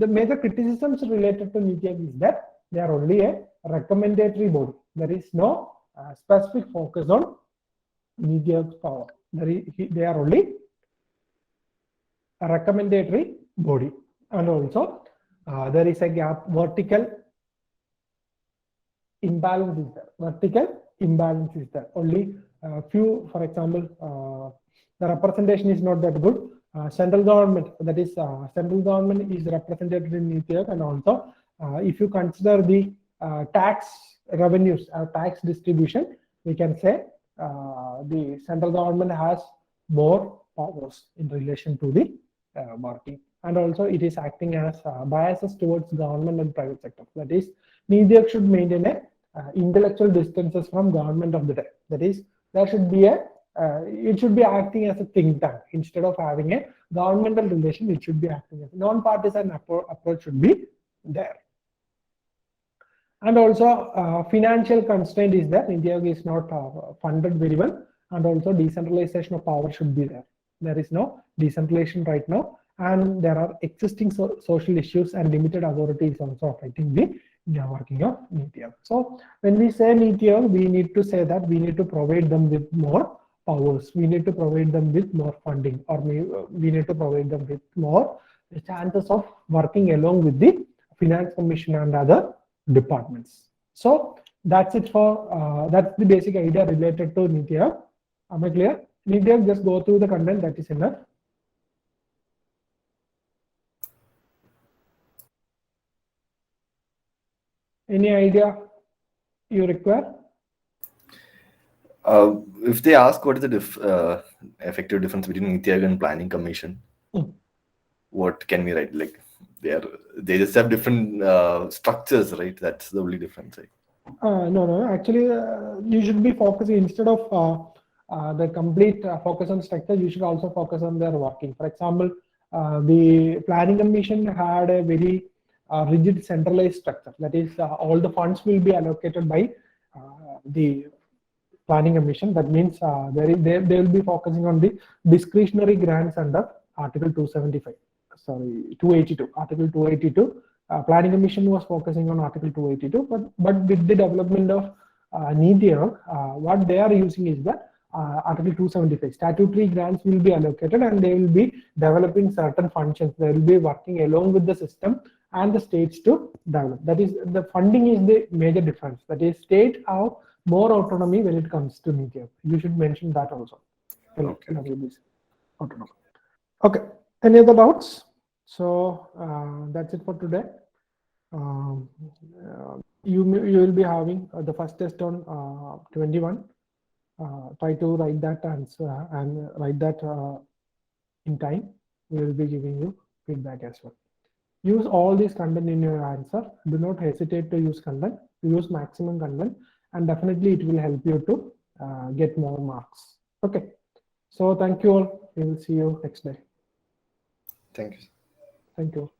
the major criticisms related to NITI Aayog is that they are only a recommendatory body. There is no specific focus on NITI Aayog's power. They are only a recommendatory body, and also there is a gap. Vertical imbalance is there. Vertical imbalance is there. Only few, for example, the representation is not that good. Central government, that is, central government is represented in NITI Aayog, and also if you consider the tax revenues, tax distribution, we can say the central government has more powers in relation to the working, and also it is acting as biases towards government and private sector. That is, NITI Aayog should maintain a intellectual distances from government of the day. That is, there should be a it should be acting as a think tank instead of having a governmental relation. It should be acting as a non-partisan approach should be there. And also financial constraint is there. NITI Aayog is not funded very well, and also decentralization of power should be there. There is no decentralization right now, and there are existing social issues, and limited authority is also affecting the working of NITI Aayog. So when we say NITI Aayog, we need to say that we need to provide them with more powers, we need to provide them with more funding, or we need to provide them with more chances of working along with the Finance Commission and other departments. So that's it for that's the basic idea related to NITI Aayog. Am I clear? NITI Aayog, just go through the content, that is enough. Any idea you require? If they ask what is the effective difference between NITI Aayog and Planning Commission, what can we write? Like they just have different structures, right? That's the only difference, right? No. Actually, you should be focusing, instead of the complete focus on structure, you should also focus on their working. For example, the Planning Commission had a very rigid centralized structure. That is, all the funds will be allocated by the Planning Commission. That means they will be focusing on the discretionary grants under Article 275. Sorry, 282. Article 282. Planning Commission was focusing on Article 282, but with the development of NITI Aayog, what they are using is that Article 275. Statutory grants will be allocated, and they will be developing certain functions. They will be working along with the system and the states to develop. That is, the funding is the major difference. That is, states have more autonomy when it comes to NITI Aayog. You should mention that also. Okay. Okay. Any other doubts? So that's it for today. You will be having the first test on 21. Try to write that answer and write that in time. We will be giving you feedback as well. Use all this content in your answer. Do not hesitate to use content. Use maximum content, and definitely it will help you to get more marks. Okay. So thank you all. We will see you next day. Thank you. Thank you.